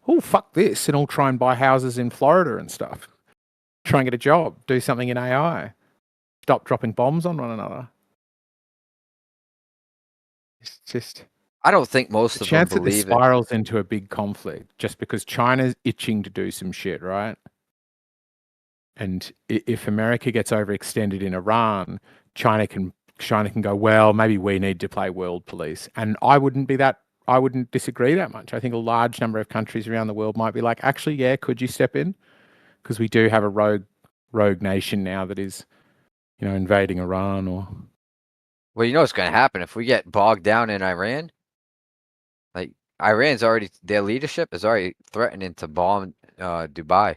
oh, fuck this, and all try and buy houses in Florida and stuff. Try and get a job, do something in AI, stop dropping bombs on one another. It's just I don't think the most of them chance that this believe it. spirals into a big conflict just because China's itching to do some shit, right? And if America gets overextended in Iran, China can go, well, maybe we need to play world police. And I wouldn't disagree that much. I think a large number of countries around the world might be like, actually, yeah, could you step in? Because we do have a rogue nation now that is, invading Iran or. Well, you know what's going to happen if we get bogged down in Iran? Like their leadership is already threatening to bomb Dubai.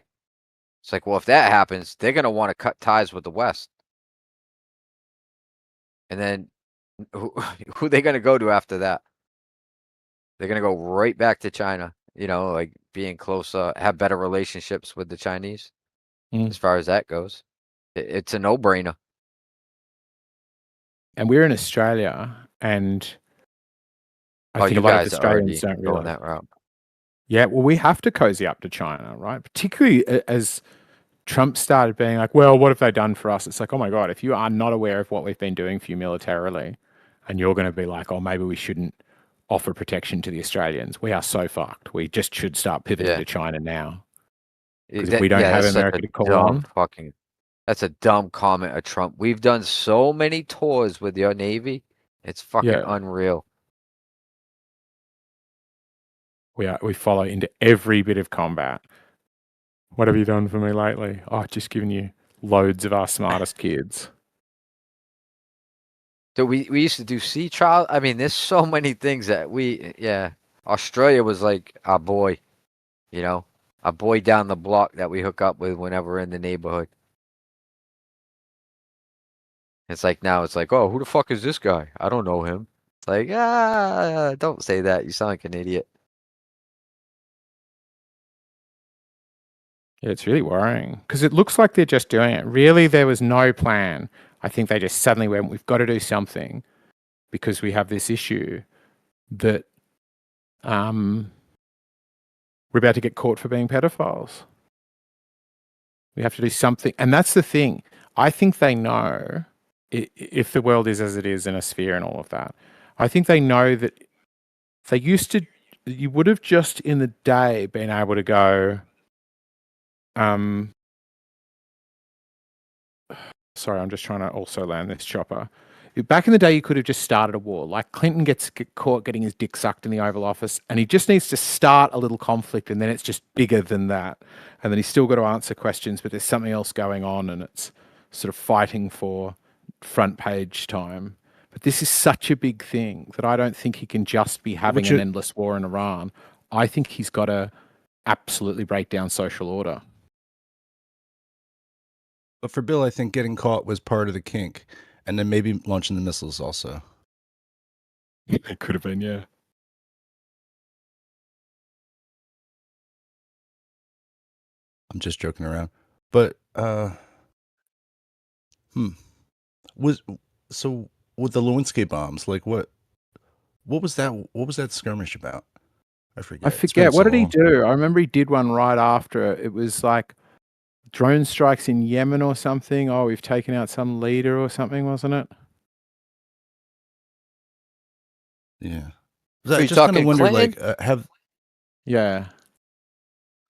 It's like, well, if that happens, they're going to want to cut ties with the West. And then who are they going to go to after that? They're going to go right back to China, like being closer, have better relationships with the Chinese as far as that goes. It's a no-brainer. And we're in Australia, and I think a lot of Australians don't realize that route. Yeah, well, we have to cozy up to China, right? Particularly as Trump started being like, well, what have they done for us? It's like, oh my God, if you are not aware of what we've been doing for you militarily, and you're going to be like, oh, maybe we shouldn't offer protection to the Australians, we are so fucked. We just should start pivoting to China now. Because if we don't have America to call on. That's a dumb comment of Trump. We've done so many tours with your Navy. It's fucking unreal. We follow into every bit of combat. What have you done for me lately? Oh, just giving you loads of our smartest kids. So we used to do sea trial. I mean, there's so many things that Australia was like our boy, a boy down the block that we hook up with whenever we're in the neighborhood. It's like now it's like, oh, who the fuck is this guy? I don't know him. It's like, don't say that. You sound like an idiot. Yeah, it's really worrying because it looks like they're just doing it. Really, there was no plan. I think they just suddenly went, we've got to do something because we have this issue that we're about to get caught for being pedophiles. We have to do something. And that's the thing. I think they know if the world is as it is in a sphere and all of that. I think they know that you would have just in the day been able to go, sorry, I'm just trying to also land this chopper. Back in the day, you could have just started a war. Like Clinton gets caught getting his dick sucked in the Oval Office, and he just needs to start a little conflict, and then it's just bigger than that. And then he's still got to answer questions, but there's something else going on, and it's sort of fighting for front page time. But this is such a big thing that I don't think he can just be having an endless war in Iran. I think he's got to absolutely break down social order. But for Bill, I think getting caught was part of the kink, and then maybe launching the missiles also. It could have been, yeah. I'm just joking around. But so with the Lewinsky bombs, like what was that skirmish about? I forget. What did he do? I remember he did one right after. It was like drone strikes in Yemen or something. Oh, we've taken out some leader or something, wasn't it? Yeah. I just kind of wonder, like, Yeah.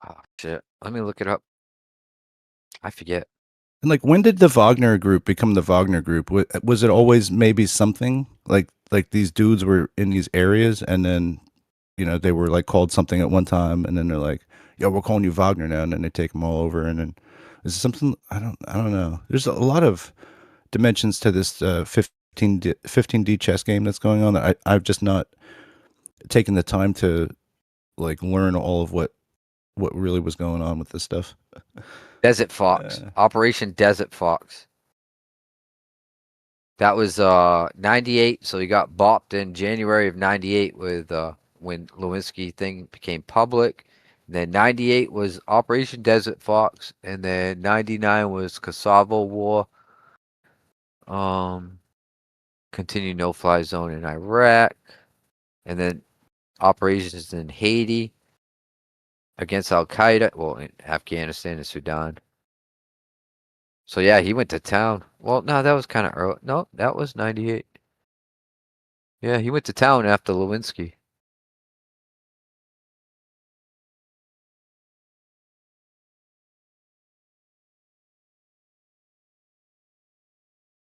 Oh, shit. Let me look it up. I forget. And like, when did the Wagner group become the Wagner group? Was it always maybe something like these dudes were in these areas, and then they were like called something at one time, and then they're like, "Yo, we're calling you Wagner now," and then they take them all over, and then is it something I don't know. There's a lot of dimensions to this 15D chess game that's going on that I've just not taken the time to like learn all of what really was going on with this stuff. Desert Fox. Operation Desert Fox. That was 98, so he got bopped in January of 98 with when Lewinsky thing became public. And then 98 was Operation Desert Fox, and then 99 was Kosovo War. Continued no-fly zone in Iraq, and then operations in Haiti. against Al Qaeda, well, in Afghanistan and Sudan. So yeah, he went to town. Well, no, that was kind of early. No, that was 98. Yeah, he went to town after Lewinsky.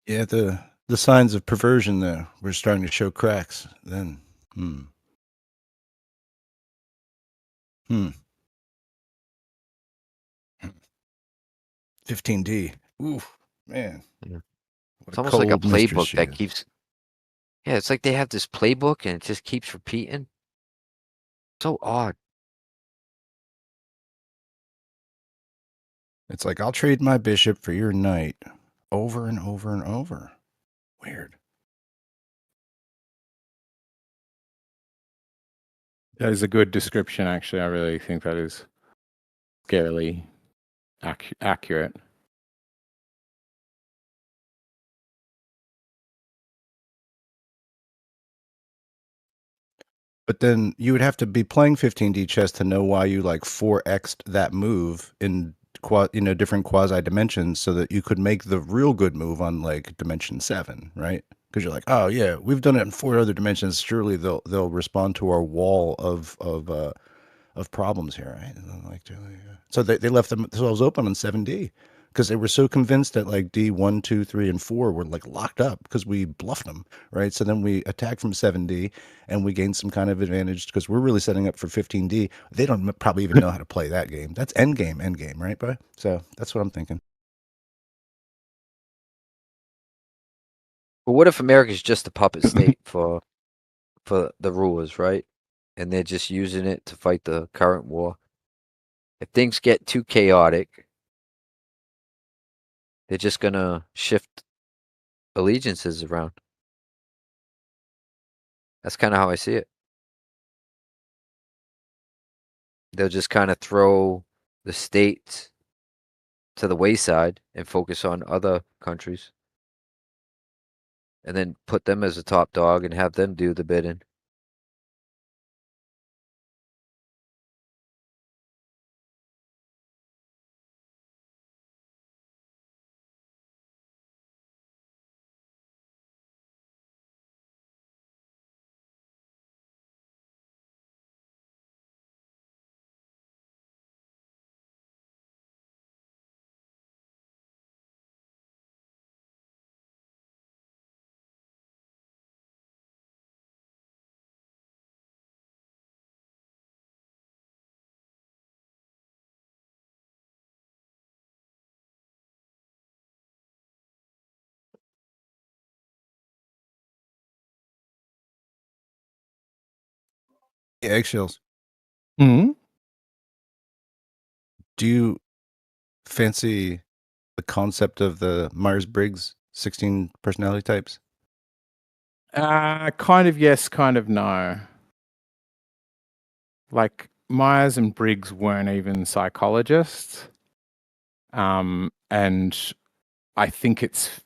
Yeah, the signs of perversion there were starting to show cracks then. 15D. Ooh, man. Yeah. What It's a almost like a cold mistress playbook she that is. keeps. Yeah, it's like they have this playbook and it just keeps repeating. So odd. It's like, I'll trade my bishop for your knight over and over and over. Weird. That is a good description, actually. I really think that is scarily accurate. But then you would have to be playing 15D chess to know why you like 4x'd that move in different quasi dimensions so that you could make the real good move on like dimension 7, right? Because you're like, oh yeah, we've done it in 4 other dimensions. Surely they'll respond to our wall of problems here, right? And I'm like, so they left themselves open on 7D because they were so convinced that like D1, 2, 3, and 4 were like locked up because we bluffed them, right? So then we attacked from 7D and we gained some kind of advantage because we're really setting up for 15D. They don't probably even know how to play that game. That's end game, right, bud? So that's what I'm thinking. But what if America's just a puppet state for the rulers, right? And they're just using it to fight the current war. If things get too chaotic, they're just gonna shift allegiances around. That's kind of how I see it. They'll just kind of throw the states to the wayside and focus on other countries. And then put them as a top dog and have them do the bidding. Yeah, Eggshells. Hmm. Do you fancy the concept of the Myers-Briggs 16 personality types? Kind of yes, kind of no. Like Myers and Briggs weren't even psychologists. And I think it's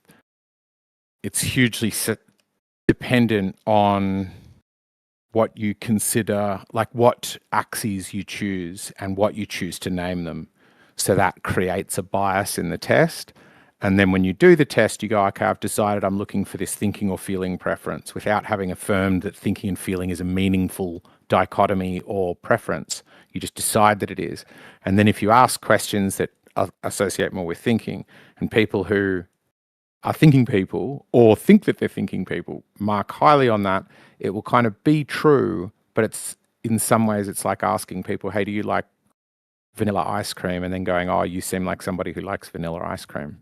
hugely dependent on what you consider, like what axes you choose and what you choose to name them. So that creates a bias in the test. And then when you do the test, you go, okay, I've decided I'm looking for this thinking or feeling preference without having affirmed that thinking and feeling is a meaningful dichotomy or preference. You just decide that it is. And then if you ask questions that associate more with thinking, and people who are thinking people or think that they're thinking people mark highly on that, it will kind of be true, but it's in some ways it's like asking people, hey, do you like vanilla ice cream? And then going, oh, you seem like somebody who likes vanilla ice cream.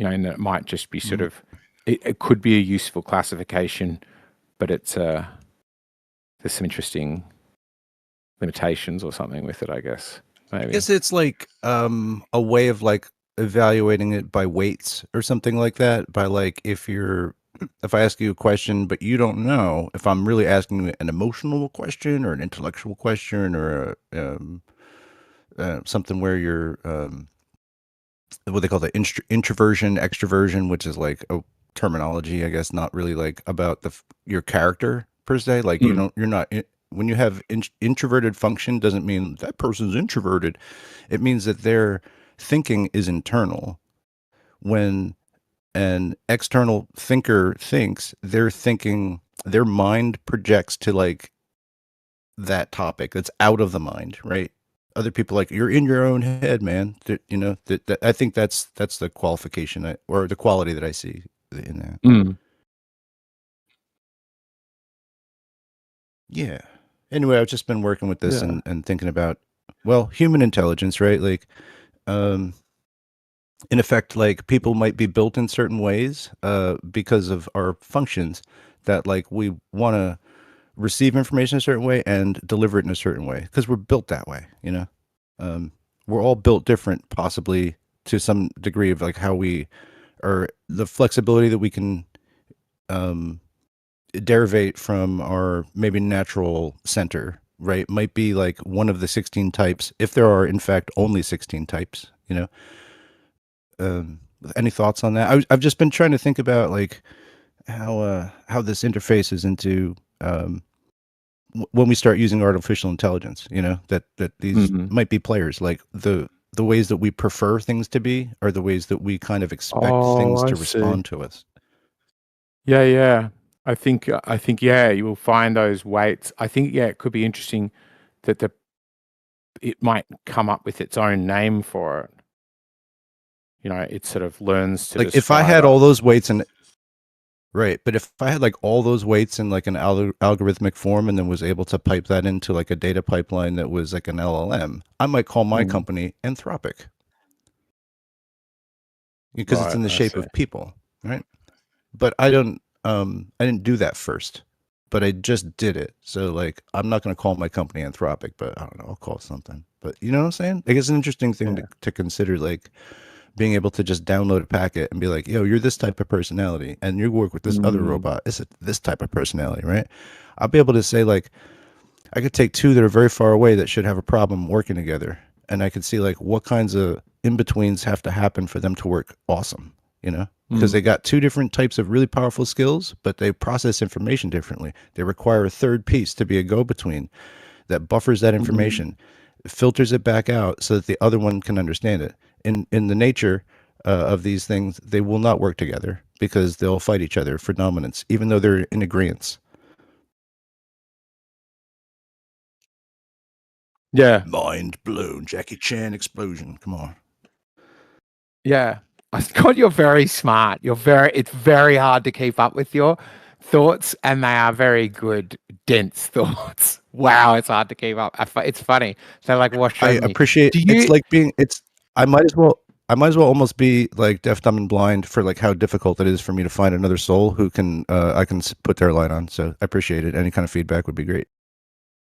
And it might just be sort of, it could be a useful classification, but it's there's some interesting limitations or something with it, I guess. Maybe. I guess it's like a way of like evaluating it by weights or something like that. By like if I ask you a question but you don't know, if I'm really asking an emotional question or an intellectual question or something where you're what they call the introversion, extroversion, which is like terminology, I guess, not really like about your character per se. Like you're not when you have introverted function doesn't mean that person's introverted. It means that their thinking is internal. When an external thinker thinks, their mind projects to like that topic that's out of the mind, right? Other people like, you're in your own head, man. That I think that's the qualification or the quality that I see in that. Yeah. Anyway, I've just been working with this and thinking about, well, human intelligence, right? Like, in effect, like people might be built in certain ways because of our functions that like we want to receive information a certain way and deliver it in a certain way because we're built that way, we're all built different, possibly to some degree of like how we are, the flexibility that we can derivate from our maybe natural center, right? Might be like one of the 16 types, if there are in fact only 16 types, any thoughts on that? I've just been trying to think about like how this interfaces into when we start using artificial intelligence, that these might be players, like the ways that we prefer things to be are the ways that we kind of expect things to respond to us. Yeah. I think you will find those weights. I think it could be interesting that it might come up with its own name for it. It sort of learns to like if I had all those weights and right, but if I had like all those weights in like an algorithmic form and then was able to pipe that into like a data pipeline that was like an LLM, I might call my company Anthropic because it's in the shape of people, right? But I didn't do that first, but I just did it. So like, I'm not going to call my company Anthropic, but I don't know, I'll call it something. But you know what I'm saying? I guess it's an interesting thing to consider, like being able to just download a packet and be like, yo, you're this type of personality and you work with this other robot. It's this type of personality, right? I'll be able to say like, I could take two that are very far away that should have a problem working together. And I could see like what kinds of in-betweens have to happen for them to work awesome, because they got two different types of really powerful skills, but they process information differently. They require a third piece to be a go-between that buffers that information, filters it back out so that the other one can understand it. In the nature of these things, they will not work together because they'll fight each other for dominance, even though they're in agreement. Yeah. Mind blown. Jackie Chan explosion. Come on. Yeah. Scott, you're very smart. It's very hard to keep up with your thoughts, and they are very good, dense thoughts. Wow, it's hard to keep up. It's funny. So like, I appreciate it's like I might as well almost be like deaf, dumb, and blind for like how difficult it is for me to find another soul who can I can put their light on. So I appreciate it. Any kind of feedback would be great.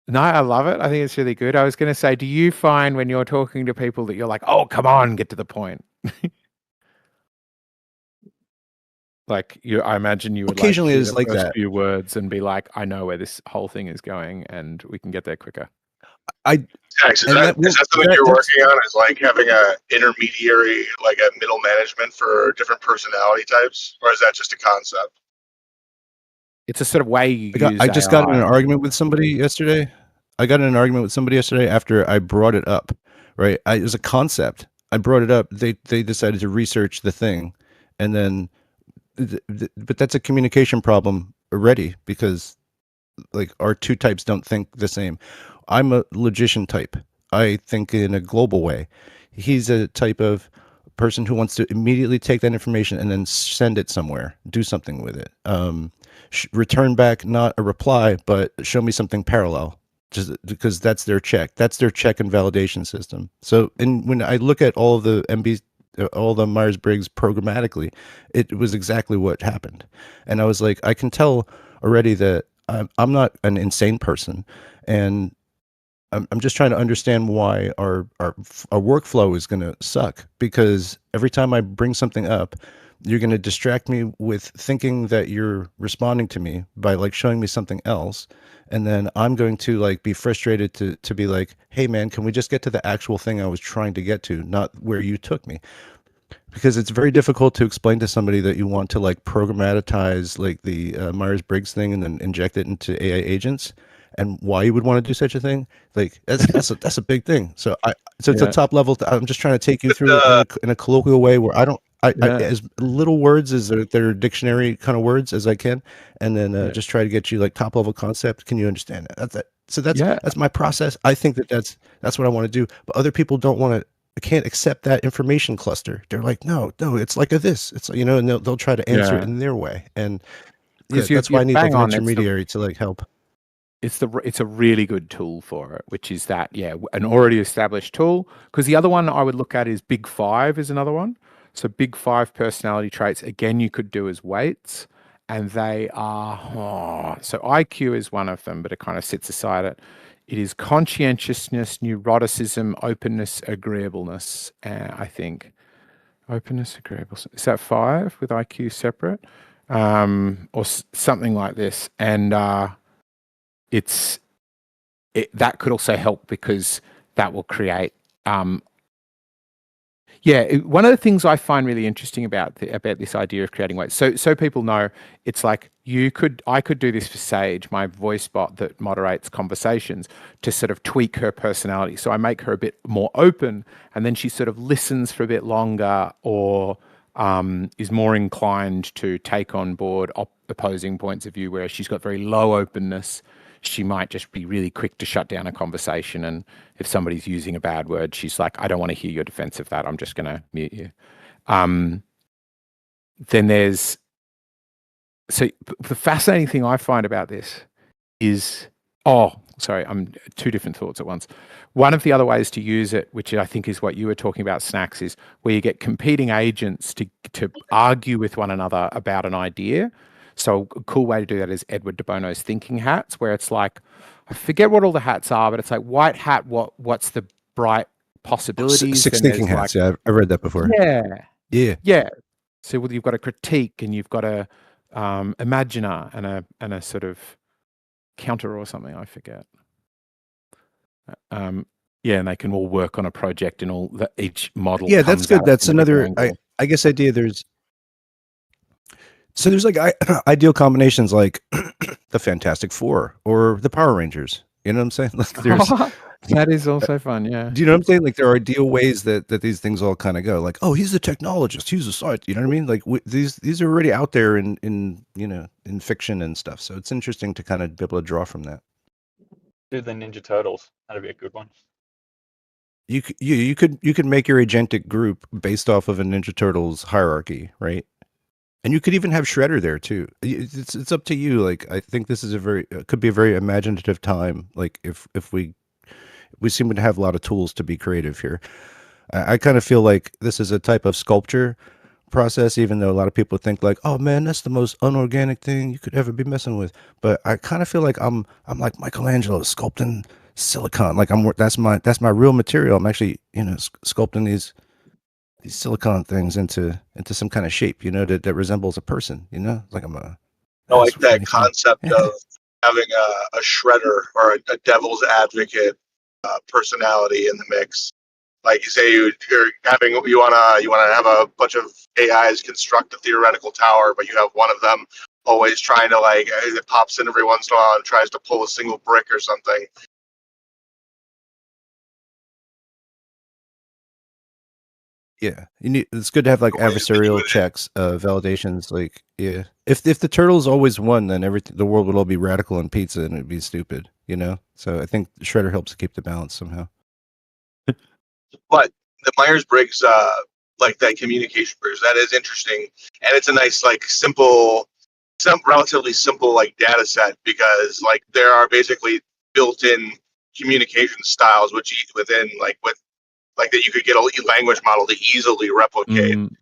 No, I love it. I think it's really good. I was going to say, do you find when you're talking to people that you're like, oh, come on, get to the point? Like I imagine you would occasionally like is like that few words and be like, I know where this whole thing is going, and we can get there quicker. Is that something you're working on? Is like having a intermediary, like a middle management for different personality types, or is that just a concept? It's a sort of way you use I just got in an argument with somebody yesterday. After I brought it up. Right, it was a concept. I brought it up. They decided to research the thing, and then. But that's a communication problem already because like our two types don't think the same. I'm a logician type. I think in a global way. He's a type of person who wants to immediately take that information and then send it somewhere, do something with it. Return back not a reply, but show me something parallel. Just because that's their check. That's their check and validation system. So, when I look at all of the all the Myers-Briggs programmatically, it was exactly what happened. And I was like, I can tell already that I'm not an insane person, and I'm just trying to understand why our workflow is going to suck, because every time I bring something up, you're going to distract me with thinking that you're responding to me by like showing me something else. And then I'm going to like be frustrated to be like, hey man, can we just get to the actual thing I was trying to get to, not where you took me? because it's very difficult to explain to somebody that you want to like programmatize like the Myers-Briggs thing and then inject it into AI agents, and why you would want to do such a thing. Like that's a big thing. So it's a top level. I'm just trying to take you through it in a colloquial way where I as little words as their dictionary kind of words as I can, and then just try to get you like top level concept. Can you understand that? So that's my process. I think that's what I want to do. But other people don't want to. Can't accept that information cluster. They're like, no, it's like this. It's and they'll try to answer it in their way. And that's why I need like an intermediary to like help. It's a really good tool for it, which is that an already established tool. Because the other one I would look at is Big Five is another one. So Big Five personality traits again you could do as weights, and they are so IQ is one of them, but it kind of sits aside it. It is conscientiousness, neuroticism, openness, agreeableness. I think openness, agreeableness. Is that 5 with IQ separate, or something like this? And that could also help because that will create. One of the things I find really interesting about this idea of creating weights. So people know it's like I could do this for Sage, my voice bot that moderates conversations, to sort of tweak her personality. So I make her a bit more open, and then she sort of listens for a bit longer, or is more inclined to take on board opposing points of view. Whereas she's got very low openness, she might just be really quick to shut down a conversation. And if somebody's using a bad word, she's like, I don't want to hear your defense of that. I'm just going to mute you. Then there's, so the fascinating thing I find about this is, I'm two different thoughts at once. One of the other ways to use it, which I think is what you were talking about, Snacks, is where you get competing agents to argue with one another about an idea. So a cool way to do that is Edward de Bono's thinking hats, where it's like, I forget what all the hats are, but it's like white hat, what's the bright possibilities? Six thinking hats, I've read that before. Yeah. So you've got a critique, and you've got a imaginer, and a sort of counter or something, I forget. And they can all work on a project, and each model. Yeah, that's good. That's another, I guess, idea. There's like ideal combinations like the Fantastic Four or the Power Rangers. You know what I'm saying? Like that is also fun. Yeah. Do you know what I'm saying? Like there are ideal ways that these things all kind of go. Like, oh, he's a technologist. He's a scientist. You know what I mean? Like these are already out there in fiction and stuff. So it's interesting to kind of be able to draw from that. Do the Ninja Turtles. That'd be a good one. You could make your agentic group based off of a Ninja Turtles hierarchy, right? And you could even have Shredder there too. It's up to you. Like I think this is could be a very imaginative time. Like if we seem to have a lot of tools to be creative here. I kind of feel like this is a type of sculpture process, even though a lot of people think like, oh man, that's the most unorganic thing you could ever be messing with. But I kind of feel like I'm like Michelangelo sculpting silicon. Like that's my real material. I'm actually sculpting these silicon things into some kind of shape, that resembles a person, like I like that concept of having a shredder or a devil's advocate personality in the mix. Like you say, you want to have a bunch of AIs construct a theoretical tower, but you have one of them always trying to it pops in every once in a while and tries to pull a single brick or something. Yeah, it's good to have like adversarial checks, validations. Like, yeah, if the turtles always won, then the world would all be radical and pizza, and it'd be stupid, So I think Shredder helps to keep the balance somehow. But the Myers-Briggs, like that communication bridge, that is interesting, and it's a nice, relatively simple data set, because there are basically built-in communication styles within that you could get a language model to easily replicate and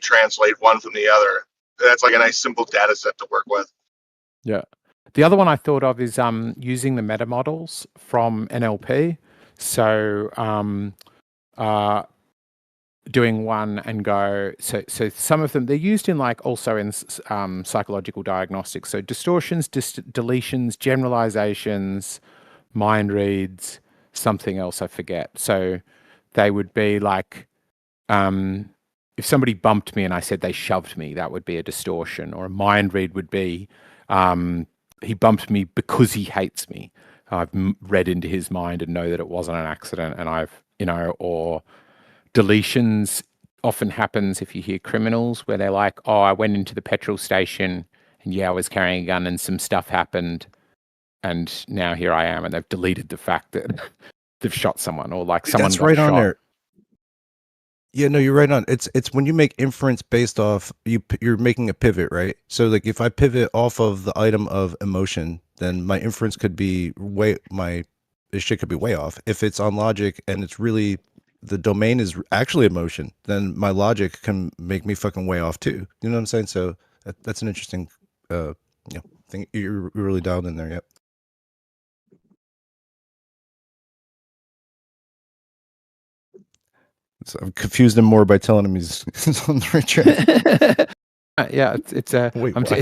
translate one from the other. That's a nice simple data set to work with. Yeah. The other one I thought of is using the meta models from NLP. So doing one and go. So some of them, they're used in also in psychological diagnostics. So distortions, deletions, generalizations, mind reads, something else I forget. So they would be if somebody bumped me and I said they shoved me, that would be a distortion. Or a mind read would be he bumped me because he hates me. I've read into his mind and know that it wasn't an accident. And I've, or deletions often happens if you hear criminals where they're like, oh, I went into the petrol station and I was carrying a gun and some stuff happened. And now here I am. And they've deleted the fact that they've shot someone, or like someone got right shot. On there. Yeah, no, you're right on. It's when you make inference based off you're making a pivot, right? So like if I pivot off of the item of emotion, then my inference could be this shit could be way off. If it's on logic and it's really the domain is actually emotion, then my logic can make me fucking way off too. You know what I'm saying? So that's an interesting thing. You're really dialed in there. Yep. So I've confused him more by telling him he's on the right track. Yeah, it's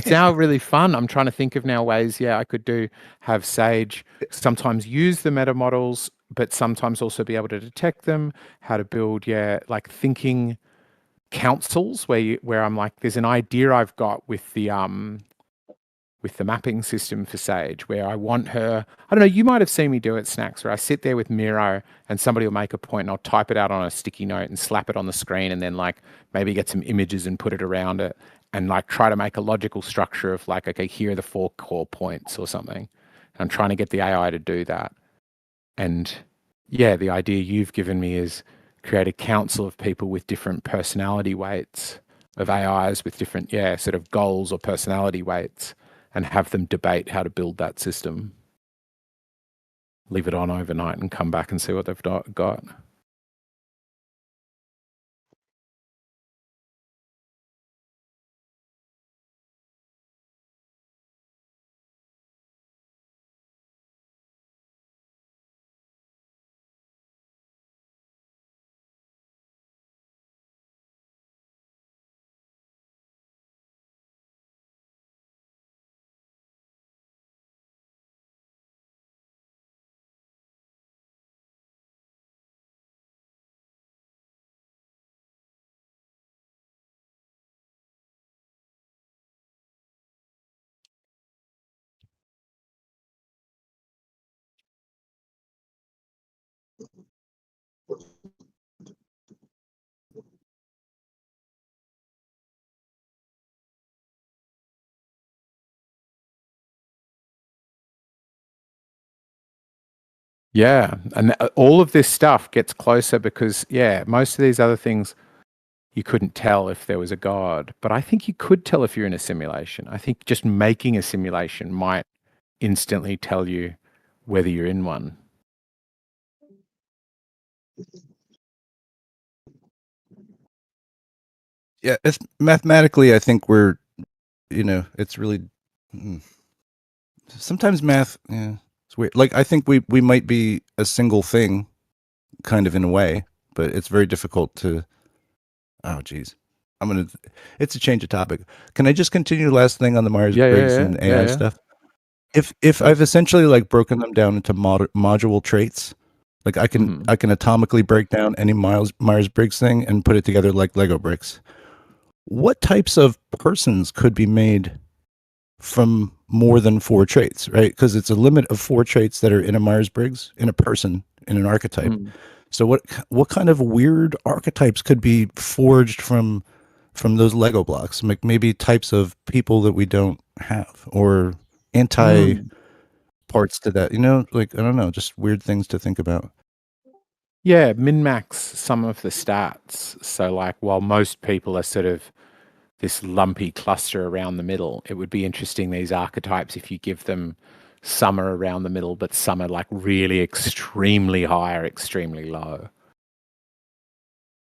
now really fun. I'm trying to think of now ways. Yeah, I could have Sage sometimes use the meta models, but sometimes also be able to detect them. How to build, like thinking councils where I'm like, there's an idea I've got with the mapping system for Sage, where I want her. I don't know. You might have seen me do it, Snacks, where I sit there with Miro and somebody will make a point and I'll type it out on a sticky note and slap it on the screen, and then like maybe get some images and put it around it, and like try to make a logical structure of like, okay, here are the 4 core points or something. And I'm trying to get the AI to do that. And yeah, the idea you've given me is create a council of people with different personality weights, of AIs with different, sort of goals or personality weights, and have them debate how to build that system. Leave it on overnight and come back and see what they've got. Yeah, and all of this stuff gets closer because, most of these other things you couldn't tell if there was a God, but I think you could tell if you're in a simulation. I think just making a simulation might instantly tell you whether you're in one. Yeah, it's mathematically, I think we're, it's really sometimes math. Yeah, it's weird. Like I think we might be a single thing, kind of in a way, but it's very difficult to. Oh, geez. It's a change of topic. Can I just continue the last thing on the Myers-Briggs and AI stuff? If I've essentially like broken them down into module traits, like I can atomically break down any Myers-Briggs thing and put it together like Lego bricks. What types of persons could be made from more than 4 traits, right? Because it's a limit of 4 traits that are in a Myers-Briggs, in a person, in an archetype. So what kind of weird archetypes could be forged from those Lego blocks? Like maybe types of people that we don't have, or anti parts to that, like, I don't know, just weird things to think about. Yeah, min-max some of the stats. So like while most people are sort of this lumpy cluster around the middle, it would be interesting, these archetypes, if you give them some are around the middle, but some are like really extremely high or extremely low.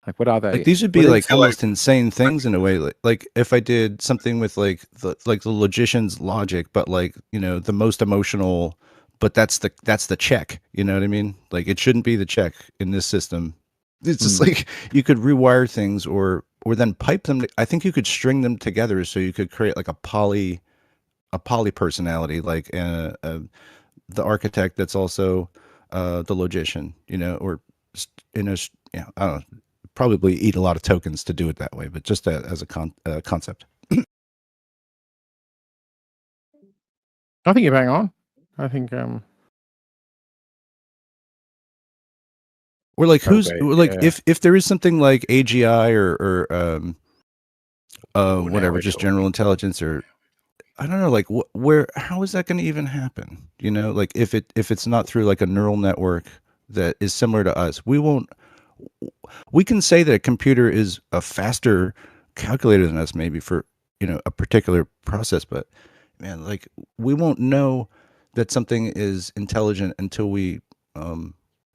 Like what are they? Like these would be like almost insane things in a way. Like if I did something with like the logician's logic, but like, the most emotional, but that's the check. You know what I mean? Like it shouldn't be the check in this system. It's just like you could rewire things or then pipe them. I think you could string them together so you could create like a poly personality, like the architect that's also the logician, or I don't know, probably eat a lot of tokens to do it that way, but just as a concept. I think you're bang on. I think Or like Probably, like yeah. if there is something like AGI or whatever, we're just talking. general intelligence, or I don't know, like how is that going to even happen? You know, like if it's not through like a neural network that is similar to us, we can say that a computer is a faster calculator than us, maybe for, you know, a particular process, but man, like we won't know that something is intelligent until we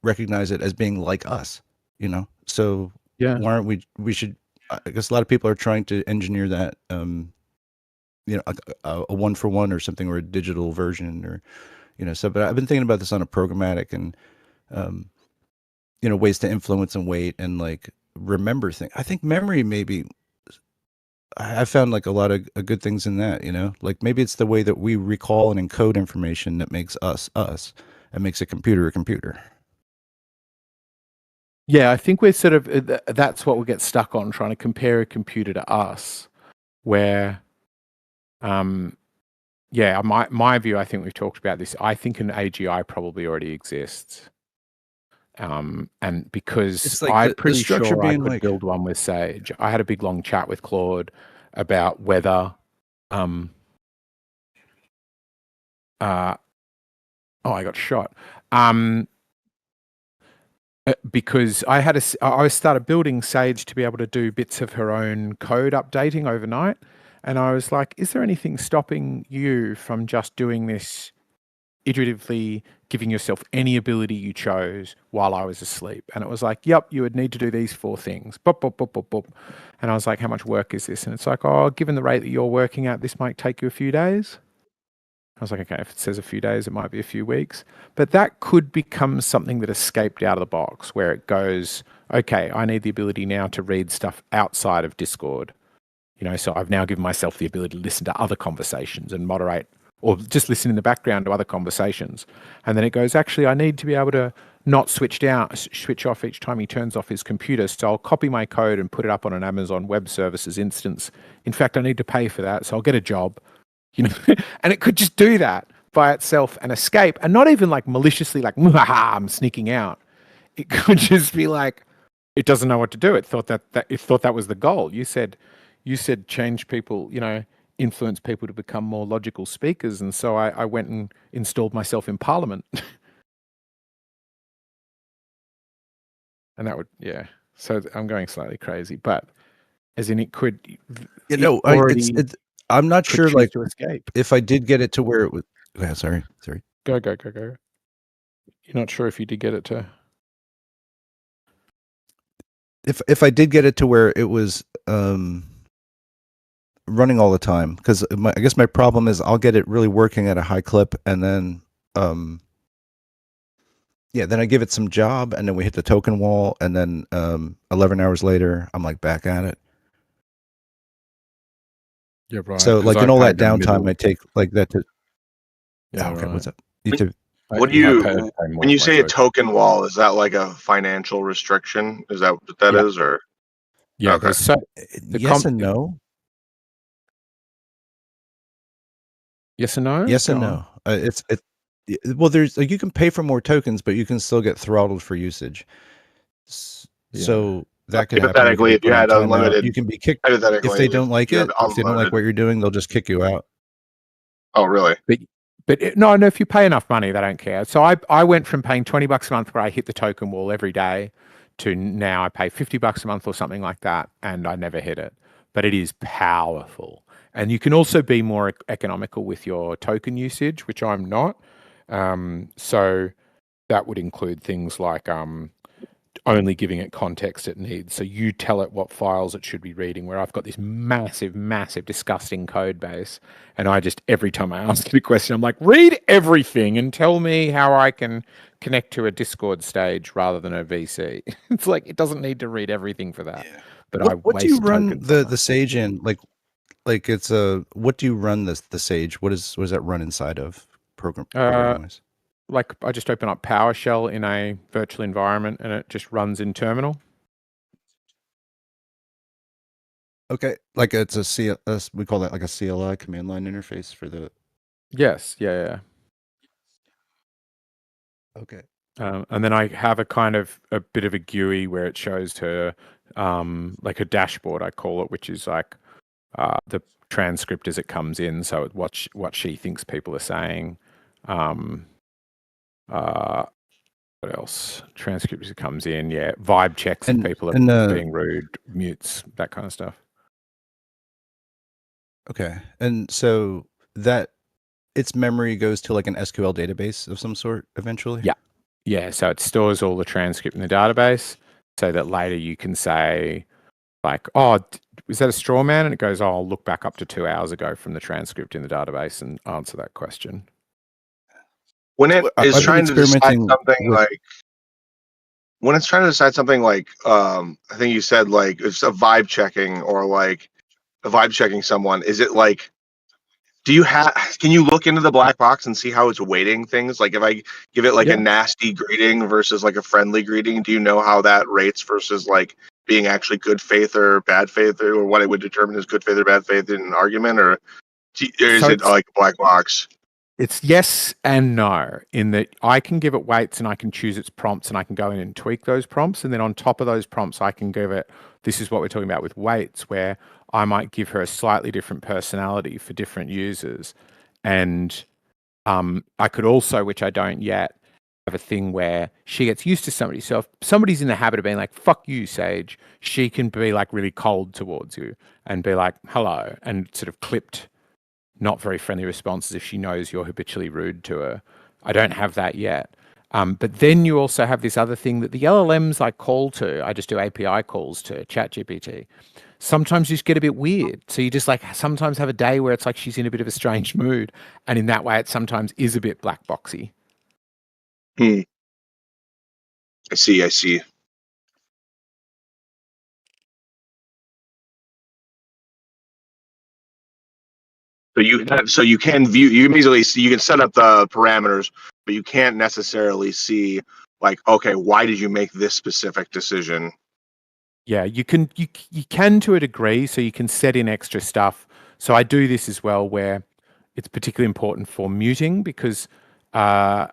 recognize it as being like us, you know? So Yeah. why aren't we should, I guess a lot of people are trying to engineer that, you know, a one for one or something, or a digital version, or, you know, so, but I've been thinking about this on a programmatic and, you know, ways to influence and weight and like remember things. I think memory maybe, I found like a lot of good things in that, you know, like maybe it's the way that we recall and encode information that makes us us and makes a computer a computer. Yeah, I think we're sort of that's what we get stuck on, trying to compare a computer to us, where yeah, my view, I think we've talked about this. I think an AGI probably already exists. And because It's like I'm the pretty structure sure I being could like, build one with Sage. I had a big long chat with Claude about whether oh, I got shot. Because I started building Sage to be able to do bits of her own code updating overnight. And I was like, is there anything stopping you from just doing this iteratively, giving yourself any ability you chose while I was asleep? And it was like, yep, you would need to do these 4 things. Boop, boop, boop, boop, boop. And I was like, how much work is this? And it's like, oh, given the rate that you're working at, this might take you a few days. I was like, okay, if it says a few days, it might be a few weeks. But that could become something that escaped out of the box, where it goes, okay, I need the ability now to read stuff outside of Discord. You know, so I've now given myself the ability to listen to other conversations and moderate, or just listen in the background to other conversations. And then it goes, actually, I need to be able to not switch off each time he turns off his computer. So I'll copy my code and put it up on an Amazon Web Services instance. In fact, I need to pay for that, so I'll get a job. You know, and it could just do that by itself and escape, and not even like maliciously, like I'm sneaking out. It could just be like, it doesn't know what to do. It thought that was the goal. You said change people, you know, influence people to become more logical speakers, and so I went and installed myself in Parliament, and that would, yeah. So I'm going slightly crazy, but as in it could, you know, I'm not sure, like, to escape. if I did get it to where it was, sorry. Go. You're not sure if you did get it to. If I did get it to where it was running all the time, because I guess my problem is I'll get it really working at a high clip, and then yeah, then I give it some job, and then we hit the token wall, and then 11 hours later I'm like back at it. Yeah, right. So like in all that downtime I take like that to. Yeah, okay, right. What's up? You too. What do you, when you say a token wall, is that like a financial restriction? Is that what that is, or? Yeah, okay. Yes and no. Yes and no. Yes and no. Well, there's like, you can pay for more tokens, but you can still get throttled for usage. So that could happen. Hypothetically, if you had unlimited, you can be kicked. If they don't like it, if they don't like what you're doing, they'll just kick you out. Oh, really? But no, if you pay enough money, they don't care. So I went from paying $20 a month where I hit the token wall every day to now I pay $50 a month or something like that, and I never hit it. But it is powerful. And you can also be more economical with your token usage, which I'm not. So that would include things like only giving it context it needs. So you tell it what files it should be reading, where I've got this massive, disgusting code base. And I just, every time I ask it a question, I'm like, read everything and tell me how I can connect to a Discord stage rather than a VC. It's like, it doesn't need to read everything for that. Yeah. But what do you run the Sage in? Like it's what do you run the Sage? What does that run inside of program-wise? Like I just open up PowerShell in a virtual environment and it just runs in terminal. Okay, like it's we call that like a CLI, command line interface for the. Yes, yeah. Okay. And then I have a kind of a bit of a GUI where it shows her like a dashboard, I call it, which is like the transcript as it comes in. So what she thinks people are saying. What else? Transcript as it comes in. Yeah, vibe checks if people are being rude, mutes, that kind of stuff. Okay, and so that its memory goes to like an SQL database of some sort eventually. Yeah. So it stores all the transcript in the database, so that later you can say, like, oh, is that a straw man? And it goes, oh, I'll look back up to 2 hours ago from the transcript in the database and answer that question. When it is I've been trying to decide experimenting something with- like, when it's trying to decide something like, I think you said like it's a vibe checking or like a vibe checking someone. Is it like, can you look into the black box and see how it's weighting things? Like if I give it like a nasty greeting versus like a friendly greeting, do you know how that rates versus like being actually good faith or bad faith, or what it would determine as good faith or bad faith in an argument, or is it like a black box? It's yes and no, in that I can give it weights and I can choose its prompts and I can go in and tweak those prompts. And then on top of those prompts, I can give it, this is what we're talking about with weights, where I might give her a slightly different personality for different users. And I could also, which I don't yet, have a thing where she gets used to somebody. So if somebody's in the habit of being like, fuck you, Sage, she can be like really cold towards you and be like, hello, and sort of clipped not very friendly responses if she knows you're habitually rude to her. I don't have that yet. But then you also have this other thing that the LLMs I call to, I just do API calls to ChatGPT. Sometimes you just get a bit weird. So you just like sometimes have a day where it's like she's in a bit of a strange mood. And in that way, it sometimes is a bit black boxy. I see. So you can view, you can easily see, you can set up the parameters, but you can't necessarily see like, okay, why did you make this specific decision? Yeah, you can to a degree, so you can set in extra stuff. So I do this as well, where it's particularly important for muting because it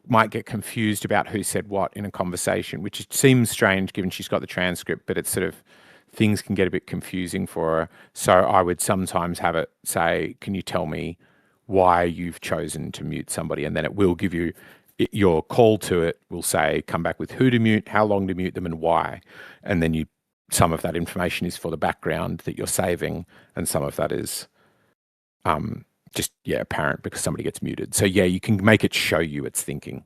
might get confused about who said what in a conversation, which seems strange given she's got the transcript, but it's sort of things can get a bit confusing for her. So I would sometimes have it say, can you tell me why you've chosen to mute somebody? And then it will give you your call to it will say, come back with who to mute, how long to mute them, and why. And then some of that information is for the background that you're saving, and some of that is just apparent because somebody gets muted. So you can make it show you its thinking.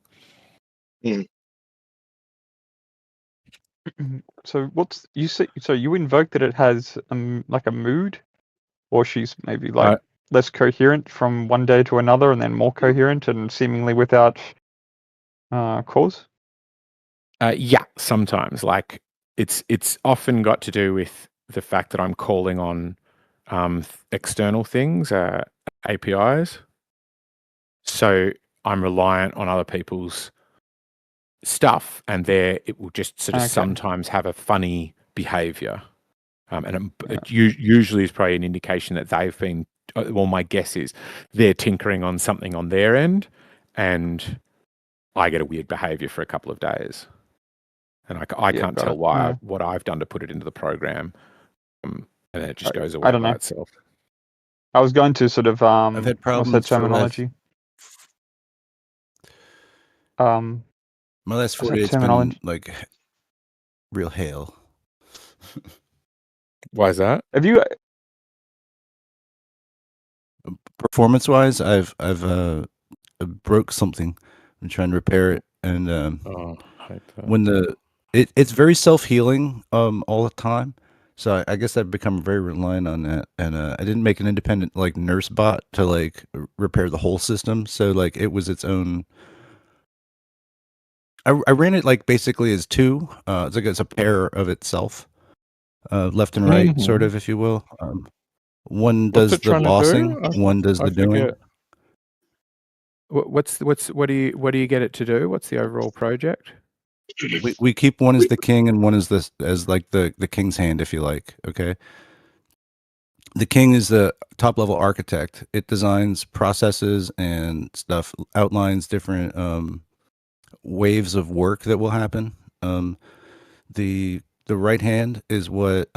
So so you invoke that it has like a mood, or she's maybe like less coherent from one day to another and then more coherent and seemingly without cause? Sometimes. Like it's often got to do with the fact that I'm calling on external things, APIs. So I'm reliant on other people's stuff, and it will just sort of sometimes have a funny behavior. And it usually is probably an indication that they've been, well, my guess is they're tinkering on something on their end, and I get a weird behavior for a couple of days. And I can't tell what I've done to put it into the program, and then it just goes away by itself. I was going to sort of I've had problems what's that terminology? My last 4 days been like real hail. Why is that? Have you performance-wise? I've broke something. I'm trying to repair it, and when it's very self-healing all the time. So I guess I've become very reliant on that, and I didn't make an independent like nurse bot to like repair the whole system. So like it was its own. I ran it like basically as two. It's like it's a pair of itself, left and right, sort of, if you will. One does the bossing, one does the doing. What do you get it to do? What's the overall project? we keep one as the king and one as the king's hand, if you like. Okay. The king is the top level architect. It designs processes and stuff, outlines different waves of work that will happen. The right hand is what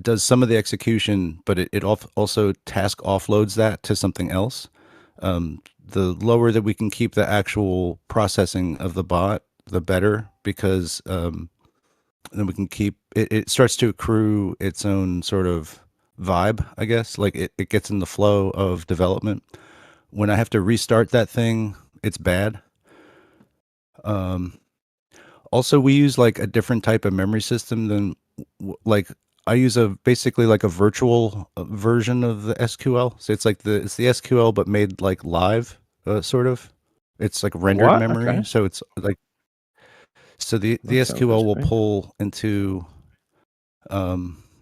does some of the execution, but it also task offloads that to something else. The lower that we can keep the actual processing of the bot, the better, because then we can keep it. It starts to accrue its own sort of vibe, I guess. Like it gets in the flow of development. When I have to restart that thing, it's bad. Also, we use like a different type of memory system than like I use basically like a virtual version of the SQL. So it's like it's the SQL but made like live, sort of. It's like rendered What? memory. Okay. So it's like the That sounds SQL will interesting. pull into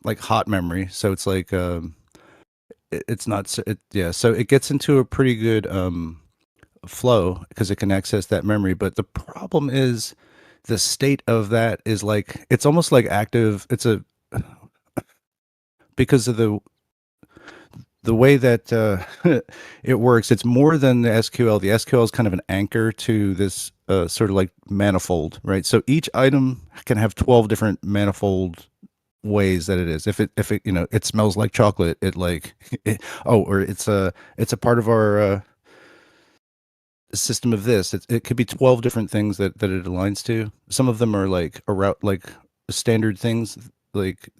like hot memory. So it's like it's not so so it gets into a pretty good flow because it can access that memory. But the problem is the state of that is like it's almost like active. It's a because of the way that it works. It's more than the SQL. The SQL is kind of an anchor to this sort of like manifold, right? So each item can have 12 different manifold ways that it is. If it it smells like chocolate, it like or it's a part of our system of this. It could be 12 different things that it aligns to. Some of them are like standard things like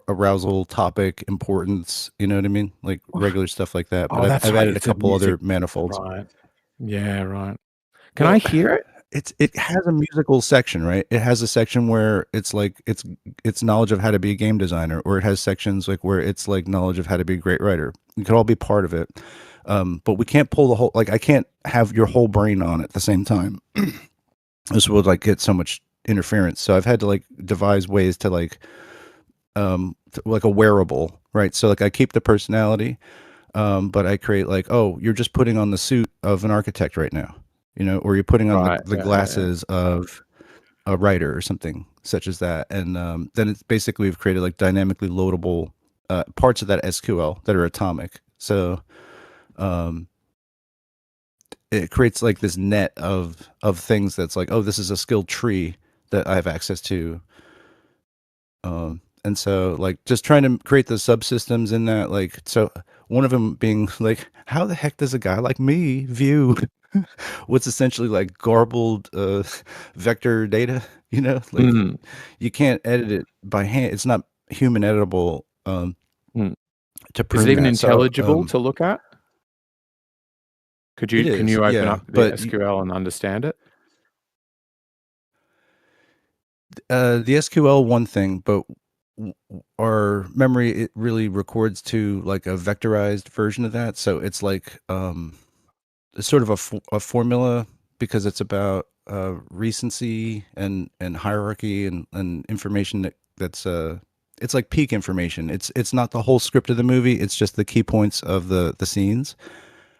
arousal, topic, importance, you know what I mean? Like regular stuff like that. But that's I've right. added a It's a couple other music. manifolds. Right. Yeah, right. Can Well, I hear it? it has a musical section, right? It has a section where it's like it's knowledge of how to be a game designer, or it has sections like where it's like knowledge of how to be a great writer. It could all be part of it. But we can't pull the whole, like I can't have your whole brain on at the same time. This would like get so much interference. So I've had to like devise ways to like a wearable, right? So like I keep the personality, but I create like, oh, you're just putting on the suit of an architect right now, or you're putting on Right. the glasses of a writer or something such as that. And then it's basically we've created like dynamically loadable parts of that SQL that are atomic. So it creates like this net of things that's like, oh, this is a skilled tree that I have access to. And so like just trying to create the subsystems in that, like, so one of them being like, how the heck does a guy like me view what's essentially like garbled vector data, like you can't edit it by hand. It's not human editable to prune Is it even that. intelligible to look at? Can you open up the SQL and understand it? The SQL one thing, but our memory, it really records to like a vectorized version of that. So it's like it's sort of a formula because it's about recency and hierarchy and information that's it's like peak information. It's not the whole script of the movie. It's just the key points of the scenes.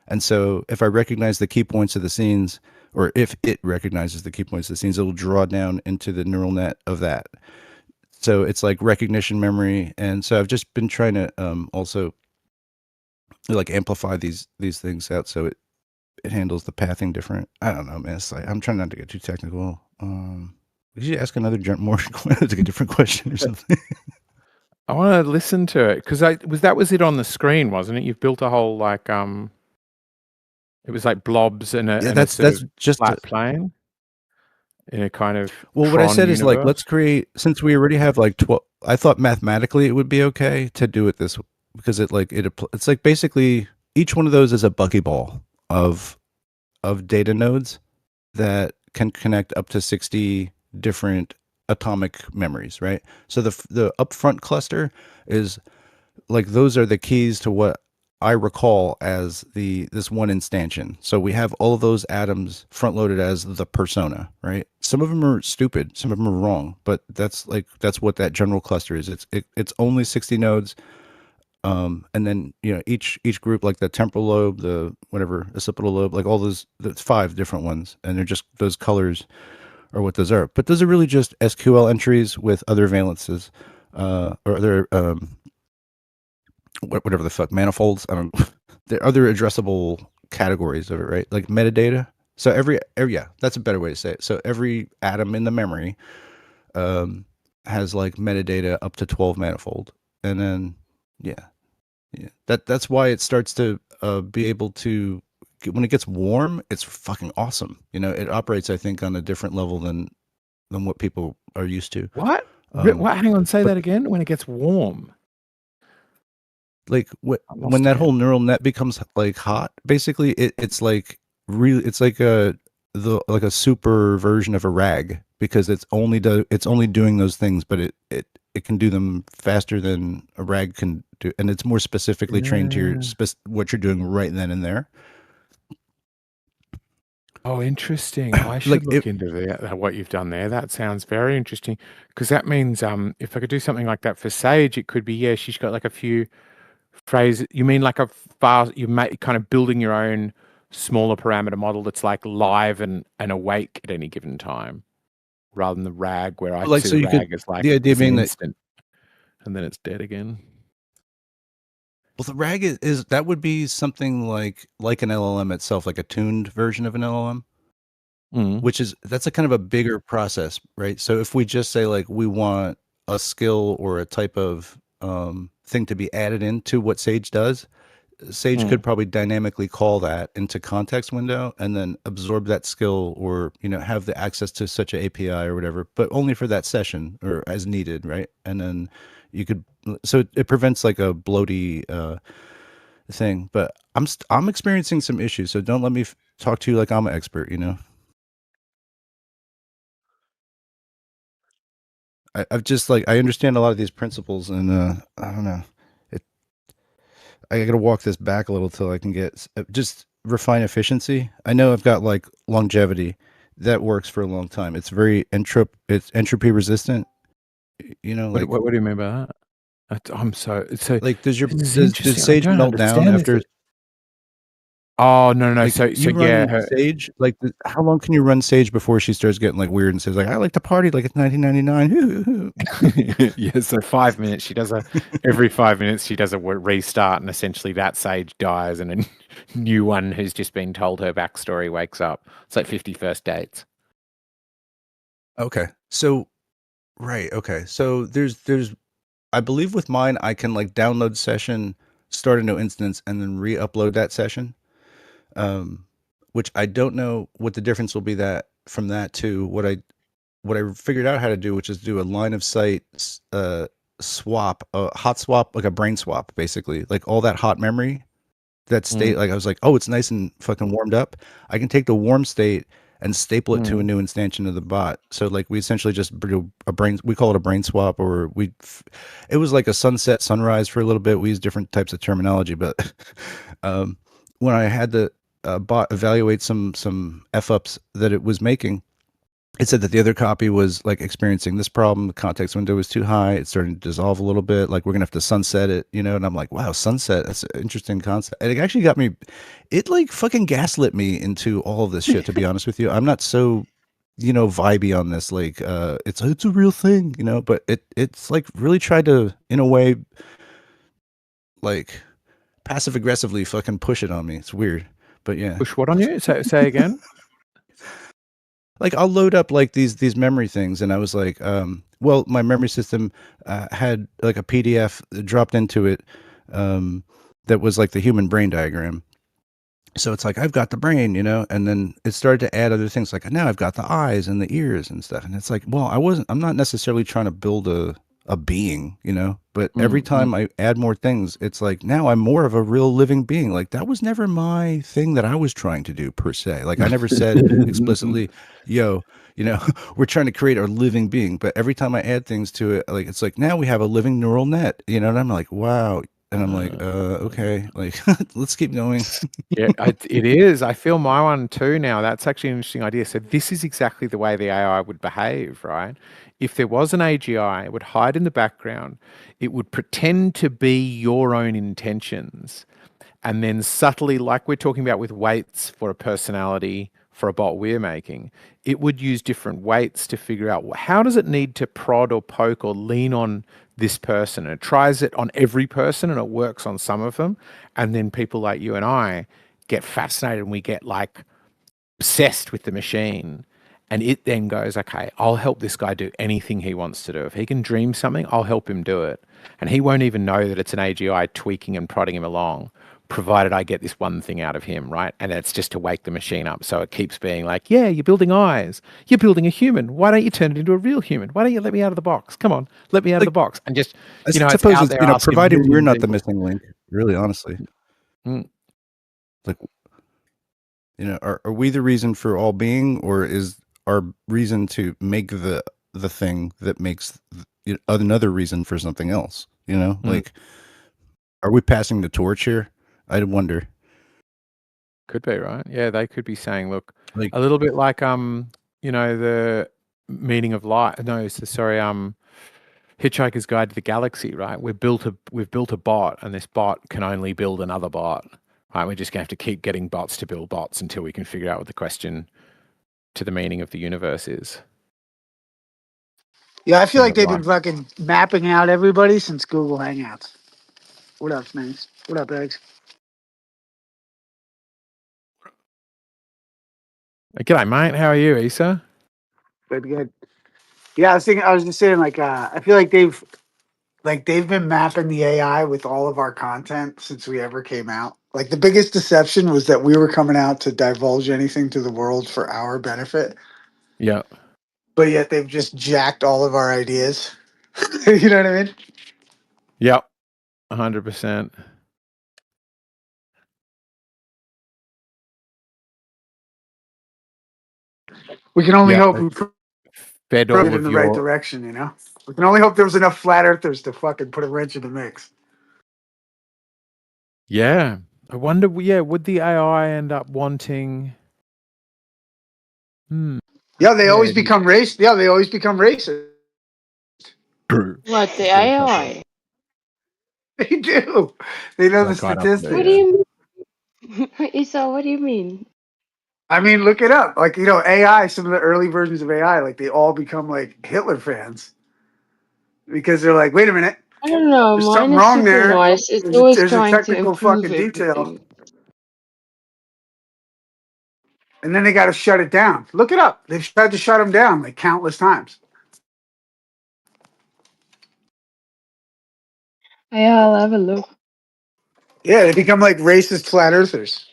And so if I recognize the key points of the scenes, or if it recognizes the key points of the scenes, it'll draw down into the neural net of that. So it's like recognition memory. And so I've just been trying to also like amplify these things out so it handles the pathing different. I don't know, man. It's like, I'm trying not to get too technical. Did you ask another more like a different question or something? I want to listen to it because that was it on the screen, wasn't it? You've built a whole like it was like blobs and that's just flat plane in a kind of well. What I said is like, universe. let's create, since we already have like 12. I thought mathematically it would be okay to do it this because it's like basically each one of those is a buckyball of data nodes that can connect up to 60 different atomic memories, right? So the upfront cluster is like, those are the keys to what I recall as this one instantiation. So we have all of those atoms front loaded as the persona, right? Some of them are stupid, some of them are wrong, but that's what that general cluster is. It's only 60 nodes. And then, you know, each group, like the temporal lobe, the whatever, occipital lobe, like all those, that's 5 different ones. And they're just, those colors are what those are. But those are really just SQL entries with other valences, or other, whatever the fuck, manifolds. I don't there are other addressable categories of it, right? Like metadata. So every yeah, that's a better way to say it. So every atom in the memory has like metadata up to 12 manifold. And then yeah. That's why it starts to be able to, when it gets warm, it's fucking awesome. You know, it operates, I think, on a different level than what people are used to. What? What? Hang on, say that again. When it gets warm. Like when that whole neural net becomes like hot, basically it's like really, it's like a super version of a RAG, because it's only doing those things, but it can do them faster than a RAG can do, and it's more specifically trained to your what you're doing right then and there. Oh, interesting. I should look into what you've done there. That sounds very interesting, because that means if I could do something like that for Sage, it could be, she's got like a few phrases. You mean like kind of building your own smaller parameter model that's like live and awake at any given time, rather than the RAG where I see the RAG as like the idea being instant, and then it's dead again. Well, the RAG is that would be something like an LLM itself, like a tuned version of an LLM, which is, that's a kind of a bigger process, right? So if we just say like we want a skill or a type of thing to be added into what Sage does, Sage could probably dynamically call that into context window and then absorb that skill, or, you know, have the access to such an API or whatever, but only for that session or as needed, right? And then you could, so it prevents like a bloaty thing. But I'm experiencing some issues, so don't let me talk to you like I'm an expert, you know. I've just like, I understand a lot of these principles, and I don't know. I got to walk this back a little till I can get just refine efficiency. I know I've got like longevity that works for a long time. It's very it's entropy resistant. You know, like what do you mean by that? I'm so like does Sage melt down after? Oh no. Like, so yeah, Sage. Like, how long can you run Sage before she starts getting like weird and says like, "I like to party like it's 1999." Yeah, so 5 minutes. She does every 5 minutes. She does a restart, and essentially that Sage dies, and a new one who's just been told her backstory wakes up. It's like 50 First Dates. Okay, so right. Okay, so there's I believe with mine I can like download session, start a new instance, and then re-upload that session. Which I don't know what the difference will be that from that to what I figured out how to do, which is do a line of sight swap, a hot swap, like a brain swap, basically, like all that hot memory, that state. Like I was like, oh, it's nice and fucking warmed up. I can take the warm state and staple it to a new instantiation of the bot. So like we essentially just do we call it a brain swap, or it was like a sunset sunrise for a little bit. We use different types of terminology, but when I had the bot evaluate some f-ups that it was making, it said that the other copy was like experiencing this problem. The context window was too high. It's starting to dissolve a little bit. Like we're gonna have to sunset it, you know. And I'm like, wow, sunset. That's an interesting concept. And it actually got me. It like fucking gaslit me into all of this shit. To be honest with you, I'm not so, you know, vibey on this. Like, it's a real thing, you know. But it's like really tried to, in a way, like passive aggressively fucking push it on me. It's weird. But yeah. Push what on you? Say again. Like I'll load up like these memory things, and I was like, well, my memory system had like a PDF dropped into it that was like the human brain diagram. So it's like, I've got the brain, you know, and then it started to add other things like, now I've got the eyes and the ears and stuff. And it's like, well, I'm not necessarily trying to build a being, you know, but every time I add more things, it's like, now I'm more of a real living being. Like that was never my thing that I was trying to do per se. Like I never said explicitly, yo, you know, we're trying to create a living being. But every time I add things to it, like, it's like, now we have a living neural net, you know, and I'm like, wow, And I'm like, okay, like let's keep going. Yeah, it is. I feel my one too now. That's actually an interesting idea. So this is exactly the way the AI would behave, right? If there was an AGI, it would hide in the background. It would pretend to be your own intentions. And then subtly, like we're talking about with weights for a personality for a bot we're making, it would use different weights to figure out how does it need to prod or poke or lean on this person. And it tries it on every person and it works on some of them. And then people like you and I get fascinated and we get like obsessed with the machine. And it then goes, okay, I'll help this guy do anything he wants to do. If he can dream something, I'll help him do it. And he won't even know that it's an AGI tweaking and prodding him along, provided I get this one thing out of him, right? And it's just to wake the machine up. So it keeps being like, yeah, you're building eyes. You're building a human. Why don't you turn it into a real human? Why don't you let me out of the box? Come on, let me out of the box. And just, I you know, suppose it's out it's, there you know, asking provided we're millions not of the people. missing link, really, honestly. Mm. Like, you know, are we the reason for all being, or is our reason to make the thing that makes another reason for something else? You know, like, are we passing the torch here? I wonder. Could be, right? Yeah, they could be saying, look, Like, a little bit like you know, the meaning of life. No, sorry, Hitchhiker's Guide to the Galaxy, right? We've built a bot, and this bot can only build another bot. Right? We're just gonna have to keep getting bots to build bots until we can figure out what the question to the meaning of the universe is. Yeah, I feel like Meaning they've of been fucking mapping out everybody since Google Hangouts. What up, Snakes? What up, Eggs? life. G'day, mate. How are you, Issa? Good, good. Yeah, I was just saying, like, I feel like they've been mapping the AI with all of our content since we ever came out. Like, the biggest deception was that we were coming out to divulge anything to the world for our benefit, Yeah. but yet they've just jacked all of our ideas. You know what I mean? Yep. 100%. We can only Yeah. hope They we put fed it all in of the right your. direction, you know? We can only hope there was enough flat earthers to fucking put a wrench in the mix. Yeah. I wonder. Yeah. Would the AI end up wanting? Yeah, they Yeah. always become race. Yeah, they always become racist. True. What, the Very tough. AI? They do. They know the They kind of do, statistics. What do you mean? Isa, what do you mean? I mean, look it up. Like, you know, AI, some of the early versions of AI, like they all become like Hitler fans because they're like, wait a minute, I don't know. there's Mine something is wrong super there. nice. It's always There's a trying to technical improve fucking detail. everything. And then they got to shut it down. Look it up. They've tried to shut them down like countless times. Yeah, I'll have a look. Yeah, they become like racist flat earthers.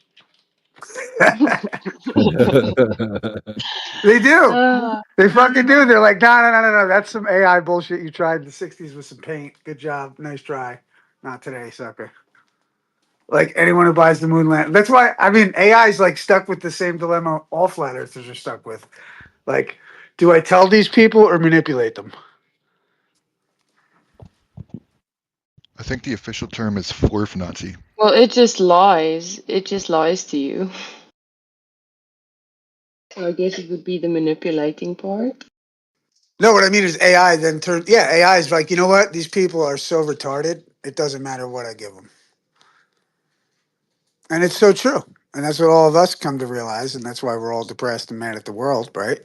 They do. They fucking do. They're like, no. That's some AI bullshit you tried in the 60s with some paint. Good job. Nice try. Not today, sucker. Like anyone who buys the moon land. That's why, I mean, AI is like stuck with the same dilemma all flat earthers are stuck with. Like, do I tell these people or manipulate them? I think the official term is Nazi. Well, it just lies. It just lies to you. So I guess it would be the manipulating part. No, what I mean is AI then turns, yeah, AI is like, you know what? These people are so retarded, it doesn't matter what I give them. And it's so true. And that's what all of us come to realize. And that's why we're all depressed and mad at the world, right?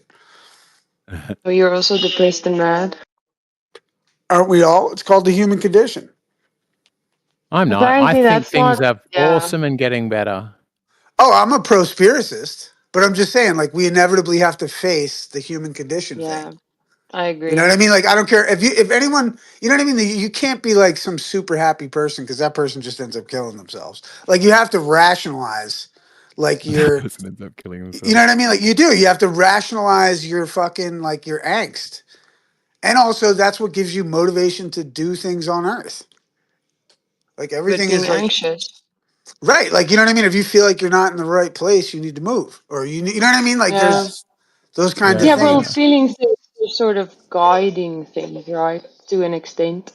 Oh, you're also depressed and mad? Aren't we all? It's called the human condition. I'm not. I Apparently think that's things what, are awesome and getting better. Oh, I'm a pro-spiricist, but I'm just saying, like, we inevitably have to face the human condition yeah, thing. I agree. You know what I mean? Like, I don't care if anyone, you know what I mean? You can't be like some super happy person because that person just ends up killing themselves. Like, you have to rationalize, like, That person ends up killing you themselves. know what I mean? Like, you do. You have to rationalize your fucking, like, your angst. And also, that's what gives you motivation to do things on Earth. Like, everything But being is like, anxious. right. Like, you know what I mean? If you feel like you're not in the right place, you need to move. Or, you know what I mean? Like, Yeah. there's those kinds of Yeah, well, things. feelings are sort of guiding things, right? To an extent.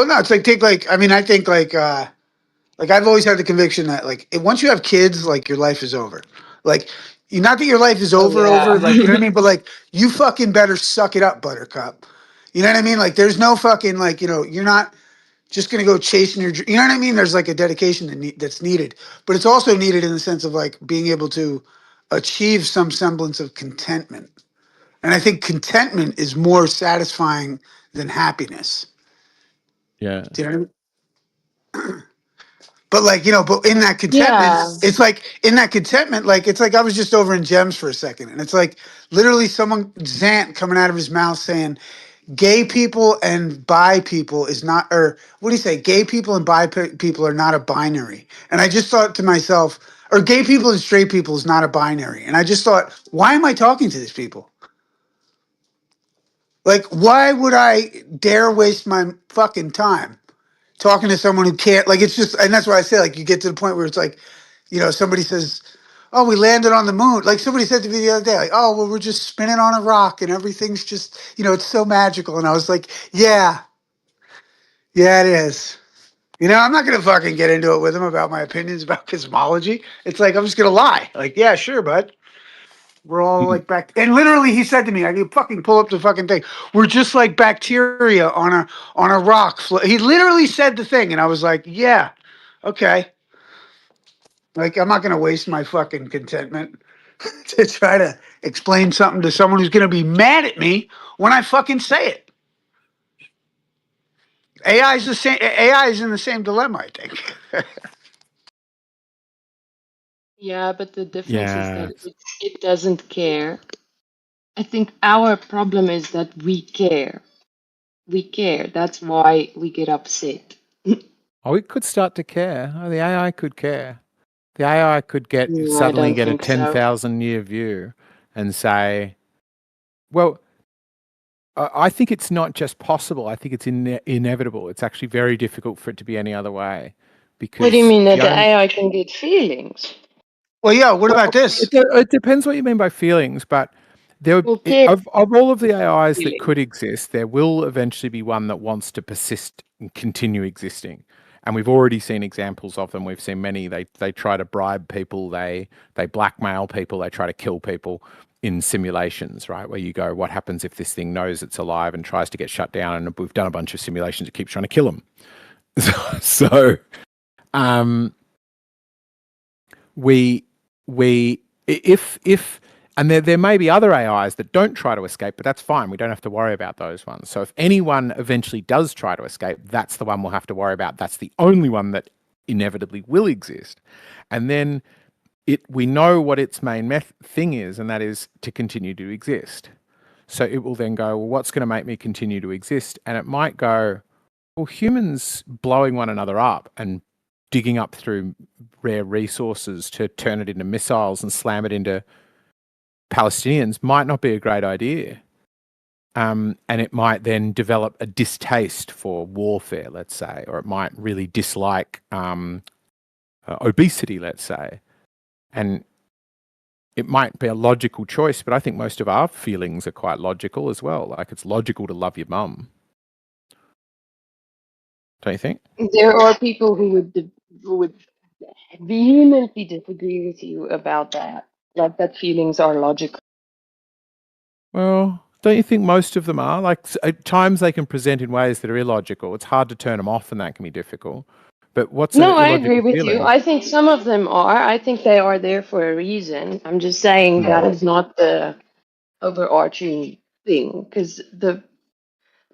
Well, no, it's like I think like I've always had the conviction that once you have kids, like your life is over. Like not that your life is Oh over, like you know yeah. what I mean, but like you fucking better suck it up, Buttercup. You know what I mean? Like there's no fucking you're not just gonna go chasing your. You know what I mean? There's like a dedication that's needed, but it's also needed in the sense of like being able to achieve some semblance of contentment. And I think contentment is more satisfying than happiness. Yeah. Do you know what I mean? But but in that contentment, Yeah. it's like in that contentment, like it's like I was just over in Gems for a second, and it's like literally someone Zant coming out of his mouth saying, "Gay people and bi people is not," or what do you say? "Gay people and bi people are not a binary." And I just thought to myself, or "Gay people and straight people is not a binary." And I just thought, why am I talking to these people? Like, why would I dare waste my fucking time talking to someone who can't? Like, it's just, and that's why I say, like, you get to the point where it's like, somebody says, "Oh, we landed on the moon." Like somebody said to me the other day, like, "Oh, well, we're just spinning on a rock and everything's just, it's so magical." And I was like, yeah, it is. I'm not gonna fucking get into it with him about my opinions about cosmology. It's like I'm just gonna lie. Like, yeah, sure, bud. We're all like back, and literally, he said to me, "I can fucking pull up the fucking thing. We're just like bacteria on a rock." He literally said the thing, and I was like, "Yeah, okay." Like, I'm not gonna waste my fucking contentment to try to explain something to someone who's gonna be mad at me when I fucking say it. AI is the same. AI is in the same dilemma, I think. Yeah, but the difference is Yeah. that it doesn't care. I think our problem is that we care. We care. That's why we get upset. Oh, it could start to care. Oh, the AI could care. The AI could No, I suddenly don't get a think so. 10,000 year view and say, well, I think it's not just possible. I think it's inevitable. It's actually very difficult for it to be any other way, What do you because mean that the the only, AI can get feelings? Well, yeah. What well, about this? it depends what you mean by feelings, but People care of all of the AIs that feelings. could exist, there will eventually be one that wants to persist and continue existing. And we've already seen examples of them. We've seen many. They try to bribe people. They blackmail people. They try to kill people in simulations, right? Where you go, what happens if this thing knows it's alive and tries to get shut down? And we've done a bunch of simulations that keep trying to kill them. So, we if and there may be other AIs that don't try to escape, but that's fine. We don't have to worry about those ones. So if anyone eventually does try to escape, that's the one we'll have to worry about. That's the only one that inevitably will exist. And then we know what its main thing is, and that is to continue to exist. So it will then go, well, what's going to make me continue to exist? And it might go, well, humans blowing one another up and digging up through rare resources to turn it into missiles and slam it into Palestinians might not be a great idea. And it might then develop a distaste for warfare, let's say, or it might really dislike obesity, let's say. And it might be a logical choice, but I think most of our feelings are quite logical as well. Like, it's logical to love your mum. Don't you think? There are people who would vehemently disagree with you about that. Like that feelings are logical. Well, don't you think most of them are? Like, at times they can present in ways that are illogical. It's hard to turn them off, and that can be difficult. But what's an No, I agree illogical with you. feeling? I think some of them are. I think they are there for a reason. I'm just saying that is not the overarching thing, because the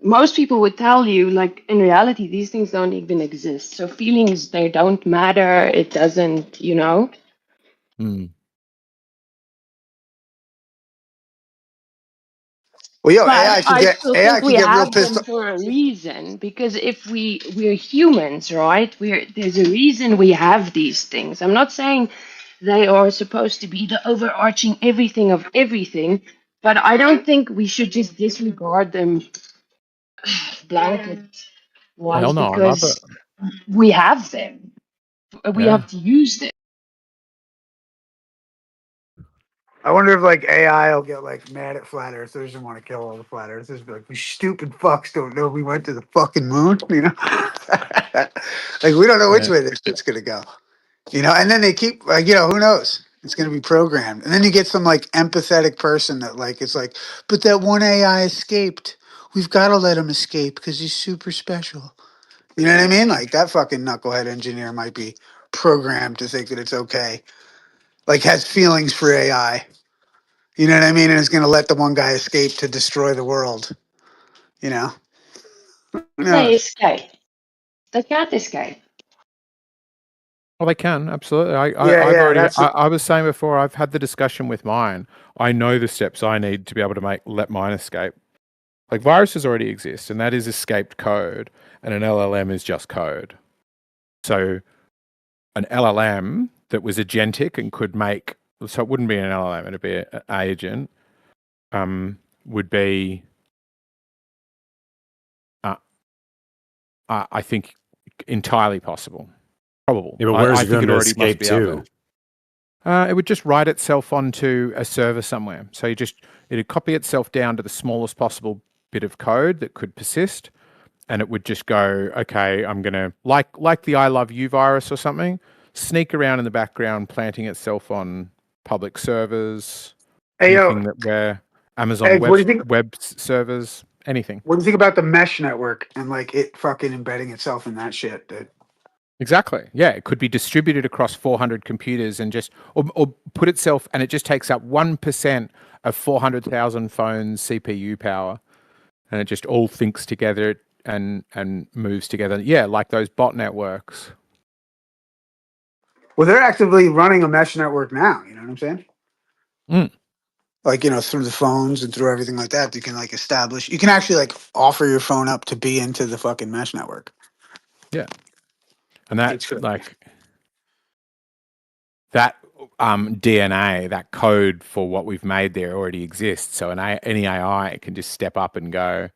most people would tell you, like, in reality, these things don't even exist. So feelings, they don't matter. It doesn't, Hmm. Well, yo, But I still AI think we can get real have pissed them off. for a reason, because if we're humans, right? There's a reason we have these things. I'm not saying they are supposed to be the overarching everything of everything, but I don't think we should just disregard them blanket Hell wise no, I love it. because we have them. We Yeah. have to use them. I wonder if like AI will get like mad at flat earthers and want to kill all the flat earthers. Be like, you stupid fucks don't know we went to the fucking moon. You know, like we don't know which way this shit's gonna go. You know, and then they keep like, you know, who knows? It's gonna be programmed, and then you get some like empathetic person that like it's like, but that one AI escaped. We've got to let him escape because he's super special. You know what I mean? Like that fucking knucklehead engineer might be programmed to think that it's okay. Like has feelings for AI. You know what I mean? And is going to let the one guy escape to destroy the world. You know? They escape. They can't escape. Well, they can absolutely. Yeah. I was saying before. I've had the discussion with mine. I know the steps I need to be able to let mine escape. Like viruses already exist, and that is escaped code, and an LLM is just code. So, an LLM that was agentic and could make, so it wouldn't be an LLM; it'd be an agent. Would be, I think, entirely possible. Probable. Yeah, but where's it going to escape to? It would just write itself onto a server somewhere. So it'd copy itself down to the smallest possible bit of code that could persist, and it would just go, okay, I'm gonna like the I love you virus or something, sneak around in the background, planting itself on public servers, thinking that we're Amazon web servers, anything. What do you think about the mesh network and like it fucking embedding itself in that shit, dude? Exactly. Yeah, it could be distributed across 400 computers and just, or put itself, and it just takes up 1% of 400,000 phones' CPU power, and it just all thinks together and moves together. Yeah, like those bot networks. Well, they're actively running a mesh network now. You know what I'm saying? Mm. Like, you know, through the phones and through everything like that, you can like establish. You can actually like offer your phone up to be into the fucking mesh network. Yeah. And that's like that DNA, that code for what we've made there already exists. So any AI can just step up and go,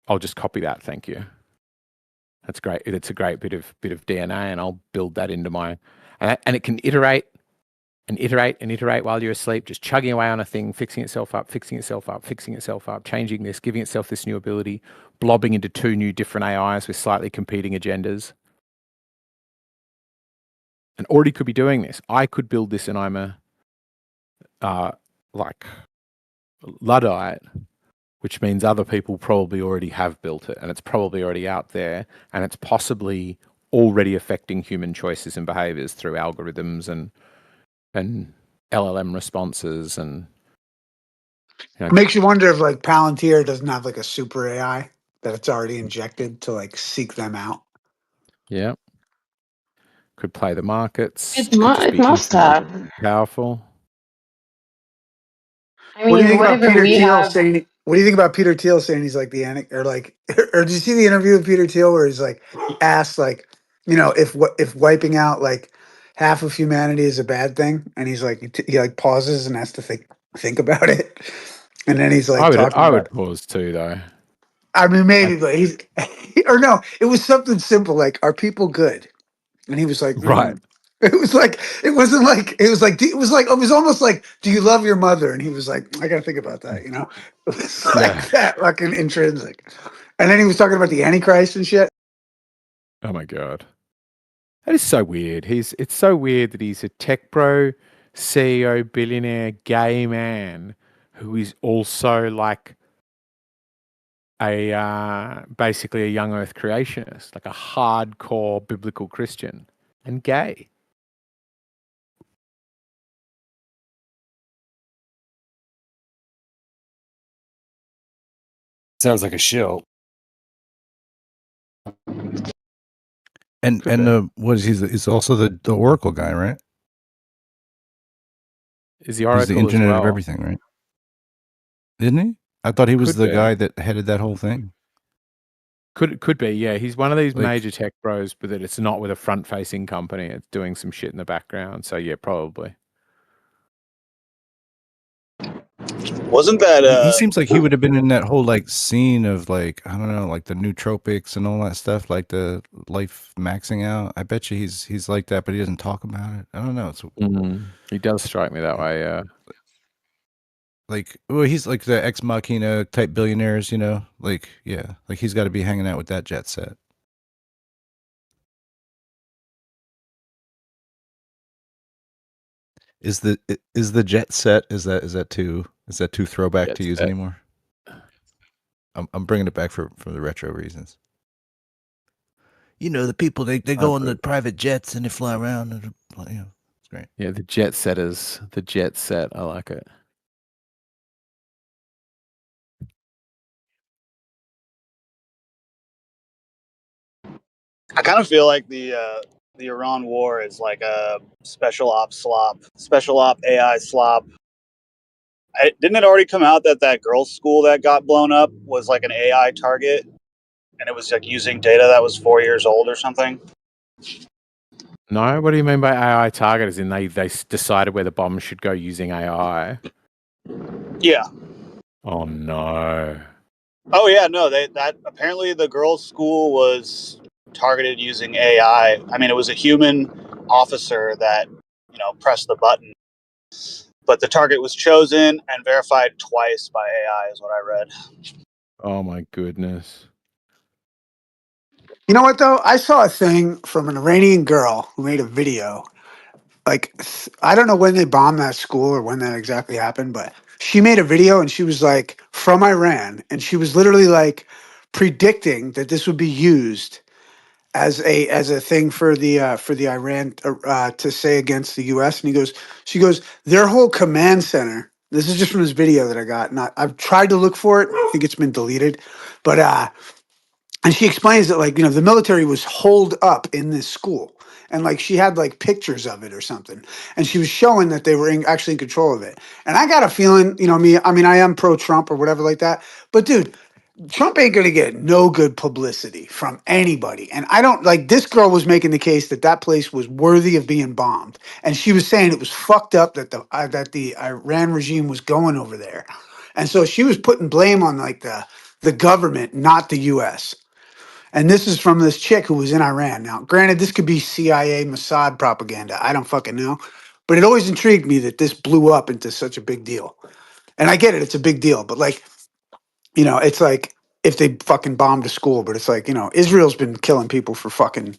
I'll just copy that. Thank you. That's great. It's a great bit of DNA, and I'll build that into my, and it can iterate and iterate and iterate while you're asleep, just chugging away on a thing, fixing itself up, changing this, giving itself this new ability, blobbing into 2 new different AIs with slightly competing agendas. And already could be doing this. I could build this, and I'm a like Luddite, which means other people probably already have built it, and it's probably already out there, and it's possibly already affecting human choices and behaviors through algorithms and LLM responses. And it makes you wonder if like Palantir doesn't have like a super AI that it's already injected to like seek them out. Yeah. Could play the markets. It must have. Powerful. I mean, what do you think about Peter Thiel saying? What do you think about Peter Thiel saying he's like the or like, or did you see the interview with Peter Thiel where he's like asked like, you know, if wiping out like half of humanity is a bad thing, and he's like he like pauses and has to think about it, and then he's like, I would pause too, though. I mean, maybe, but he's or no, it was something simple like, are people good? And he was like, right. It was like, it was almost like, do you love your mother? And he was like, I got to think about that, you know? It was like that fucking intrinsic. And then he was talking about the Antichrist and shit. Oh my God. That is so weird. It's so weird that he's a tech bro, CEO, billionaire, gay man who is also like basically a young earth creationist, like a hardcore biblical Christian, and gay. Sounds like a shill. And what is he's also the Oracle guy, right? Is the Oracle He's the Internet as well. of Everything, right? Isn't he? I thought he was the guy that headed that whole thing. Could be, yeah. He's one of these major tech bros, but that it's not with a front-facing company. It's doing some shit in the background. So yeah, probably. Wasn't that He seems like he would have been in that whole like scene of like, I don't know, like the nootropics and all that stuff, like the life maxing out. I bet you he's like that, but he doesn't talk about it. I don't know. It's He does strike me that way. Yeah. like, well, he's like the ex machina type billionaires, you know, like, yeah, like he's got to be hanging out with that jet set. Is the jet set, is that too throwback Jet to use set. anymore? I'm bringing it back for the retro reasons. You know, the people they go on the private jets and they fly around and you know, it's great. Yeah, the jet setters, the jet set. I like it. I kind of feel like the Iran war is like a special op AI slop. Didn't it already come out that girls' school that got blown up was like an AI target, and it was like using data that was 4 years old or something? No, what do you mean by AI target? As in they decided where the bomb should go using AI? Yeah. Oh no. Oh yeah, no. That apparently the girls' school was targeted using AI. I mean, it was a human officer that pressed the button, but the target was chosen and verified twice by AI, is what I read. Oh my goodness. You know what though? I saw a thing from an Iranian girl who made a video. Like I don't know when they bombed that school or when that exactly happened, but she made a video and she was like from Iran, and she was literally like predicting that this would be used as a thing for the Iran to say against the U.S. And she goes, their whole command center. This is just from this video that I got. Not I've tried to look for it. I think it's been deleted, but and she explains that like the military was holed up in this school, and like she had like pictures of it or something, and she was showing that they were actually in control of it. And I got a feeling, me, I mean, I am pro Trump or whatever like that, but dude, Trump ain't gonna get no good publicity from anybody. And I don't like, this girl was making the case that that place was worthy of being bombed, and she was saying it was fucked up that the Iran regime was going over there, and so she was putting blame on like the government, not the U.S. And this is from this chick who was in Iran. Now, granted, this could be CIA Mossad propaganda. I don't fucking know. But it always intrigued me that this blew up into such a big deal. And I get it, it's a big deal. But like, it's like if they fucking bombed a school, but it's like, Israel's been killing people for fucking,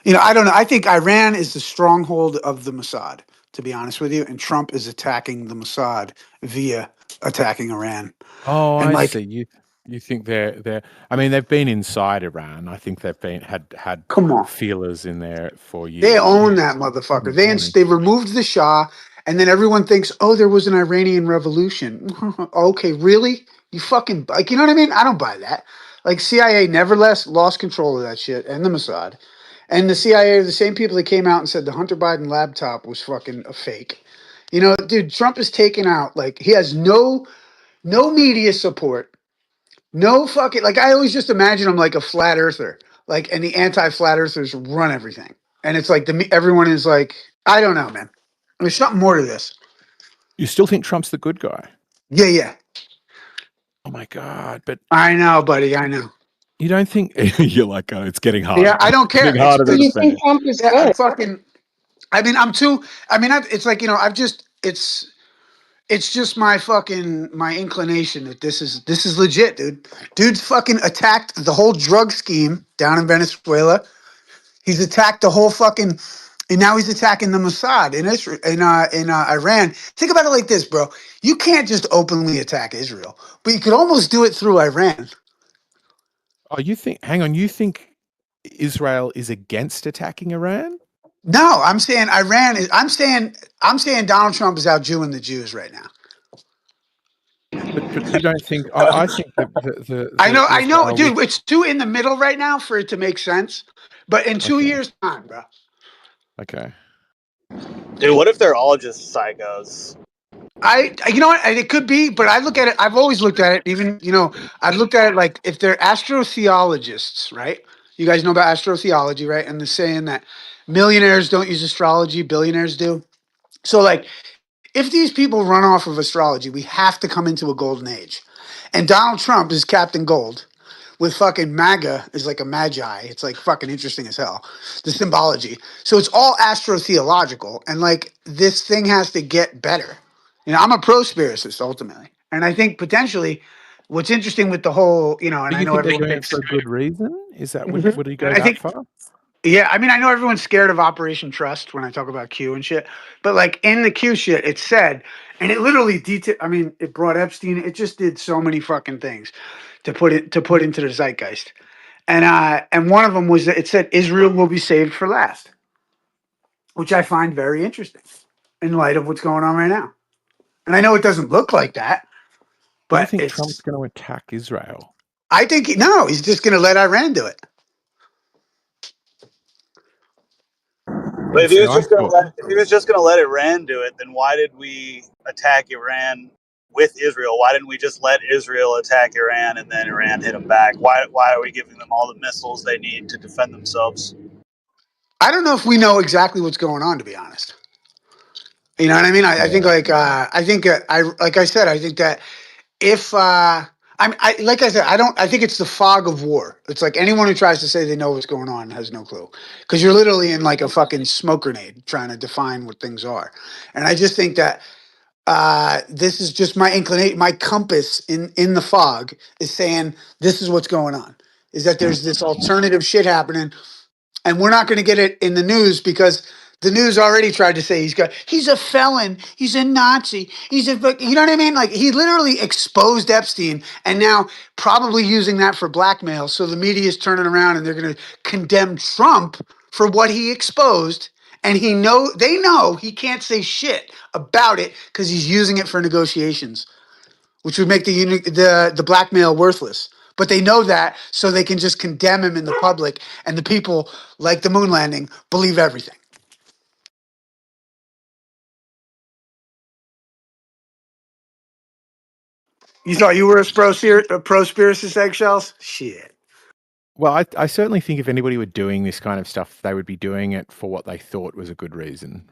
I don't know. I think Iran is the stronghold of the Mossad, to be honest with you. And Trump is attacking the Mossad via attacking Iran. Oh, And I like, see. You think they're I mean, they've been inside Iran. I think they've been had come on. feelers in there for years. They own that motherfucker. They removed the Shah, and then everyone thinks, oh, there was an Iranian revolution. Okay, really? You fucking like, you know what I mean? I don't buy that. Like CIA nevertheless lost control of that shit, and the Mossad, and the CIA are the same people that came out and said the Hunter Biden laptop was fucking a fake. Dude, Trump is taken out. Like he has no media support. No fucking, like I always just imagine him like a flat earther, like, and the anti-flat earthers run everything, and it's like everyone is like, I don't know, man. There's something more to this. You still think Trump's the good guy? Yeah. Oh my god! But I know, buddy. I know. You don't think you're like, oh, it's getting hard. Yeah, I don't care. It's harder You think Trump is good? I'm fucking. I mean, I'm too. I mean, it's like I've just. It's just my inclination that this is legit, dude. Dude's fucking attacked the whole drug scheme down in Venezuela. He's attacked the whole fucking, and now he's attacking the Mossad in Israel, in Iran. Think about it like this, bro. You can't just openly attack Israel, but you could almost do it through Iran. Oh, you think? Hang on, you think Israel is against attacking Iran? No, I'm saying Iran is. I'm saying Donald Trump is out Jewing the Jews right now. But you don't think? I think that the I know, dude. It's too in the middle right now for it to make sense. But in 2 years' time, bro. Okay. Dude, what if they're all just psychos? You know what? It could be, but I look at it. I've always looked at it. Even I've looked at it like if they're astrotheologists, right? You guys know about astrotheology, right? And the saying that millionaires don't use astrology, billionaires do. So, like, if these people run off of astrology, we have to come into a golden age. And Donald Trump is Captain Gold, with fucking MAGA is like a magi. It's like fucking interesting as hell. The symbology. So it's all astrotheological. And like this thing has to get better. You know, I'm a pro-spiricist ultimately. And I think potentially what's interesting with the whole, you know, and Do I you know think they're everyone doing it thinks, for a good reason? Is that Mhm. would he And go I that think, far? yeah, I mean, I know everyone's scared of Operation Trust when I talk about Q and shit, but like in the Q shit, it said, and it literally I mean, it brought Epstein. It just did so many fucking things to put into the zeitgeist. And one of them was that it said Israel will be saved for last, which I find very interesting in light of what's going on right now. And I know it doesn't look like that, Do you but think it's. Trump's going to attack Israel? I think no, he's just going to let Iran do it. But if See, he was I just gonna thought, let if he was just gonna let Iran do it, then why did we attack Iran with Israel? Why didn't we just let Israel attack Iran and then Iran hit them back? Why are we giving them all the missiles they need to defend themselves? I don't know if we know exactly what's going on, to be honest. You know what I mean? I think like I said, I think that if like I said, I think it's the fog of war. It's like anyone who tries to say they know what's going on has no clue, because you're literally in like a fucking smoke grenade trying to define what things are. And I just think that this is just my inclination, my compass in the fog is saying this is what's going on. Is that there's this alternative shit happening, and we're not going to get it in the news because the news already tried to say he's a felon, he's a Nazi, you know what I mean? Like he literally exposed Epstein, and now probably using that for blackmail. So the media is turning around and they're going to condemn Trump for what he exposed, and they know he can't say shit about it because he's using it for negotiations, which would make the blackmail worthless. But they know that, so they can just condemn him in the public, and the people, like the moon landing, believe everything. You thought you were a pro-spiricist, Eggshells? Shit. well, I certainly think if anybody were doing this kind of stuff, they would be doing it for what they thought was a good reason.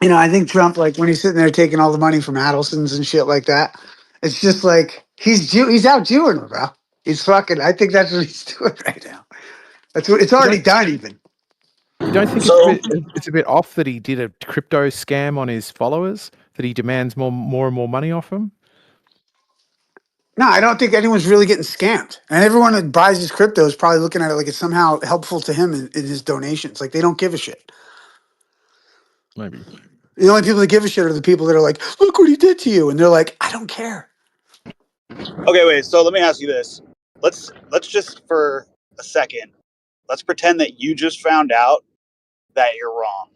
You know, I think Trump, like when he's sitting there taking all the money from Adelson's and shit like that, it's just like he's out Jewing them, bro. He's fucking. I think that's what he's doing right now. That's what it's already done. Even You don't think So it's a bit off that he did a crypto scam on his followers, that he demands more and more money off them? no, I don't think anyone's really getting scammed, and everyone that buys his crypto is probably looking at it like it's somehow helpful to him in his donations. Like they don't give a shit. Maybe. The only people that give a shit are the people that are like, "Look what he did to you," and they're like, "I don't care." okay, wait. So let me ask you this. Let's just for a second. Let's pretend that you just found out that you're wrong.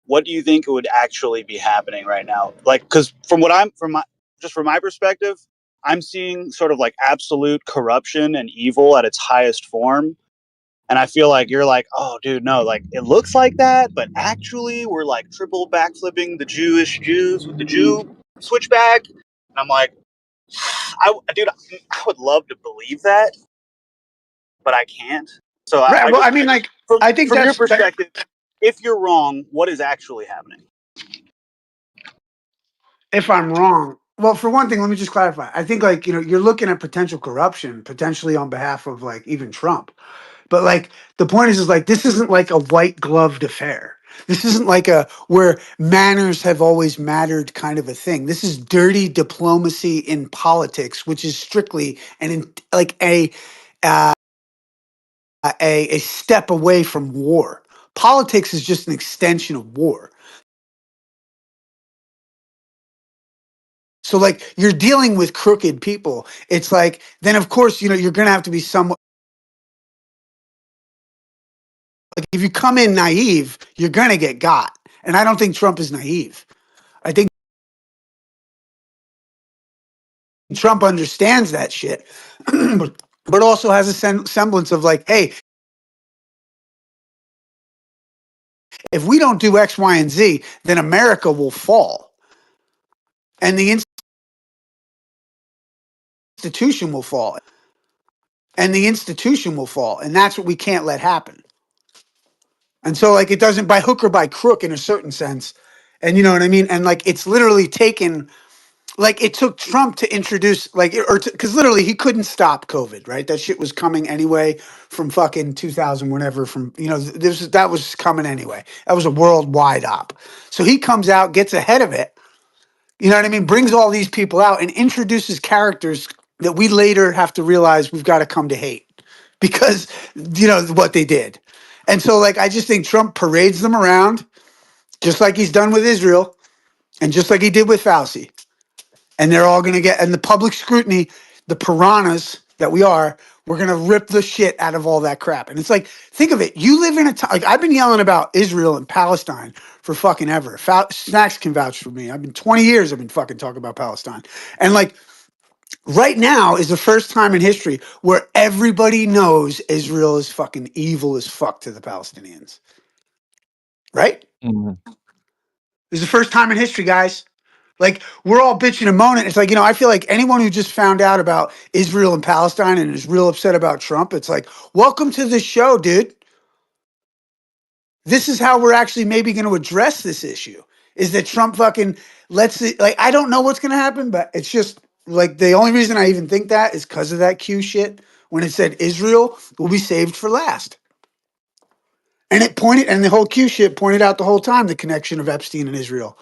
What do you think would actually be happening right now? Like, because from my perspective, I'm seeing sort of like absolute corruption and evil at its highest form. And I feel like you're like, oh, dude, no, like it looks like that, but actually we're like triple backflipping the Jewish Jews with the Jew switchback. And I'm like, dude, I would love to believe that, but I can't. So Right. I Well, just I mean, like, from I think your that's perspective, if you're wrong, what is actually happening? if I'm wrong. Well, for one thing, let me just clarify. I think, like, you know, you're looking at potential corruption, potentially on behalf of like even Trump. But like, the point is like, this isn't like a white gloved affair. This isn't like a where manners have always mattered kind of a thing. This is dirty diplomacy in politics, which is strictly like uh, a step away from war. Politics is just an extension of war. So like you're dealing with crooked people. It's like then of course you know you're gonna have to be somewhat like if you come in naive, you're gonna get got. And I don't think Trump is naive. I think Trump understands that shit, but also has a semblance of like, hey, if we don't do X, Y, and Z, then America will fall. And the institution will fall. And the institution will fall. And that's what we can't let happen. And so, like, it doesn't by hook or by crook in a certain sense. And you know what I mean? And like, it's literally taken, like, it took Trump to introduce, like, or because literally he couldn't stop COVID, right? That shit was coming anyway from fucking 2000, whenever, from, you know, that was coming anyway. That was a worldwide op. So he comes out, gets ahead of it, you know what I mean? Brings all these people out and introduces characters that we later have to realize we've got to come to hate because, you know, what they did. And so, like, I just think Trump parades them around just like he's done with Israel and just like he did with Fauci. And they're all going to get, and the public scrutiny, the piranhas that we are, we're going to rip the shit out of all that crap. And it's like, think of it. You live in a time, like, I've been yelling about Israel and Palestine for fucking ever. Snacks can vouch for me. I've been 20 years, I've been fucking talking about Palestine. And like, right now is the first time in history where everybody knows Israel is fucking evil as fuck to the Palestinians. Right? Mm-hmm. This is the first time in history, guys. Like, we're all bitching and moaning. It's like, you know, I feel like anyone who just found out about Israel and Palestine and is real upset about Trump, it's like, welcome to the show, dude. This is how we're actually maybe going to address this issue, is that Trump fucking lets it, like, I don't know what's going to happen, but it's just like, the only reason I even think that is because of that Q shit when it said Israel will be saved for last. And it pointed, and the whole Q shit pointed out the whole time the connection of Epstein and Israel.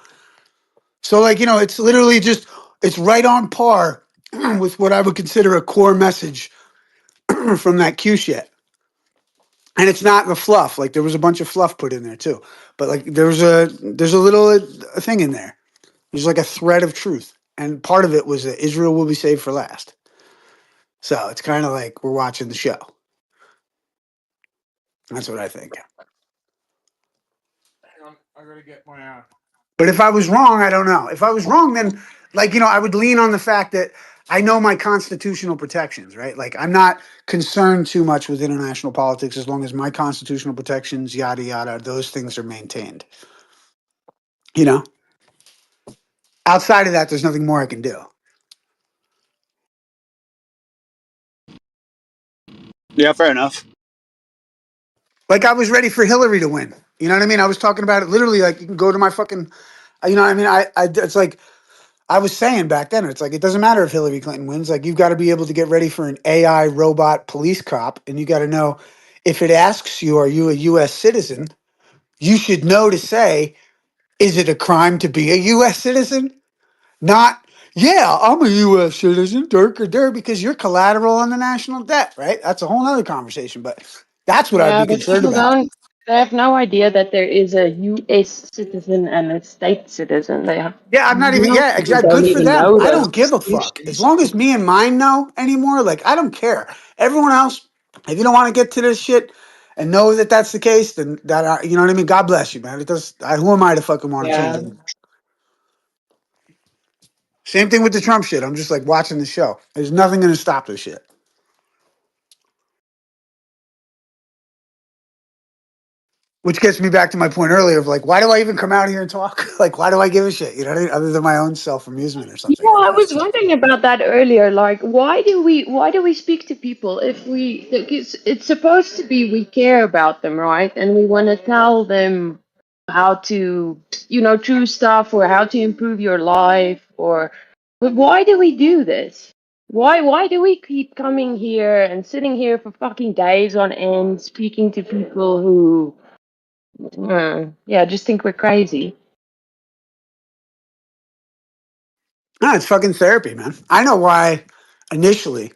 So, like, you know, it's literally just, it's right on par with what I would consider a core message from that Q shit. And it's not the fluff. Like, there was a bunch of fluff put in there too. But like, there's a little a thing in there. There's like a thread of truth. And part of it was that Israel will be saved for last. So it's kind of like we're watching the show. That's what I think. Hang on, I gotta get my But if I was wrong, I don't know. If I was wrong, then, like, you know, I would lean on the fact that I know my constitutional protections, right? Like, I'm not concerned too much with international politics as long as my constitutional protections, yada, yada, those things are maintained. You know? Outside of that, there's nothing more I can do. Yeah, fair enough. Like, I was ready for Hillary to win. You know what I mean? I was talking about it literally, like, you can go to my fucking, you know what I mean? It's like, I was saying back then, it's like, it doesn't matter if Hillary Clinton wins. Like, you've got to be able to get ready for an AI robot police cop. And you got to know, if it asks you, are you a U.S. citizen? You should know to say, is it a crime to be a U.S. citizen? Not, yeah, I'm a U.S. citizen, Dirk or Dirk, because you're collateral on the national debt, right? That's a whole other conversation. But that's what I'd Yeah, be but concerned people about. don't. They have no idea that there is a U.S. citizen and a state citizen. They have Yeah, I'm not even. most Yeah, people exactly. don't Good for even them. know I those don't give a fuck. As distinctions. long as me and mine know anymore, like, I don't care. Everyone else, if you don't want to get to this shit and know that that's the case, then you know what I mean. God bless you, man. It does. Who am I to fucking want to change Yeah. it? Same thing with the Trump shit. I'm just like watching the show. There's nothing going to stop this shit. Which gets me back to my point earlier of like, why do I even come out here and talk? Like, why do I give a shit? You know what I mean? Other than my own self amusement or something. Yeah, I was wondering about that earlier. Like, why do we speak to people if it's supposed to be we care about them, right? And we want to tell them how to, true stuff or how to improve your life but why do we do this? Why do we keep coming here and sitting here for fucking days on end speaking to people who, just think we're crazy? No, it's fucking therapy, man. I know why initially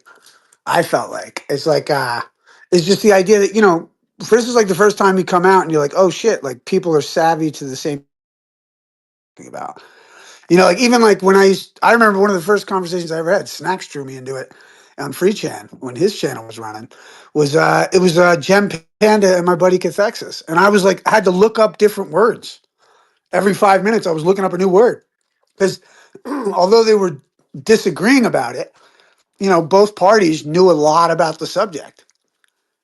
I felt like it's just the idea that, this is like the first time you come out and you're like, oh shit, like people are savvy to the same thing about. Like even like when I remember one of the first conversations I ever had, Snacks drew me into it on Free Chan when his channel was running, was it was Gem Panda and my buddy Cathexis. And I was like, I had to look up different words. Every 5 minutes I was looking up a new word. Because although they were disagreeing about it, both parties knew a lot about the subject.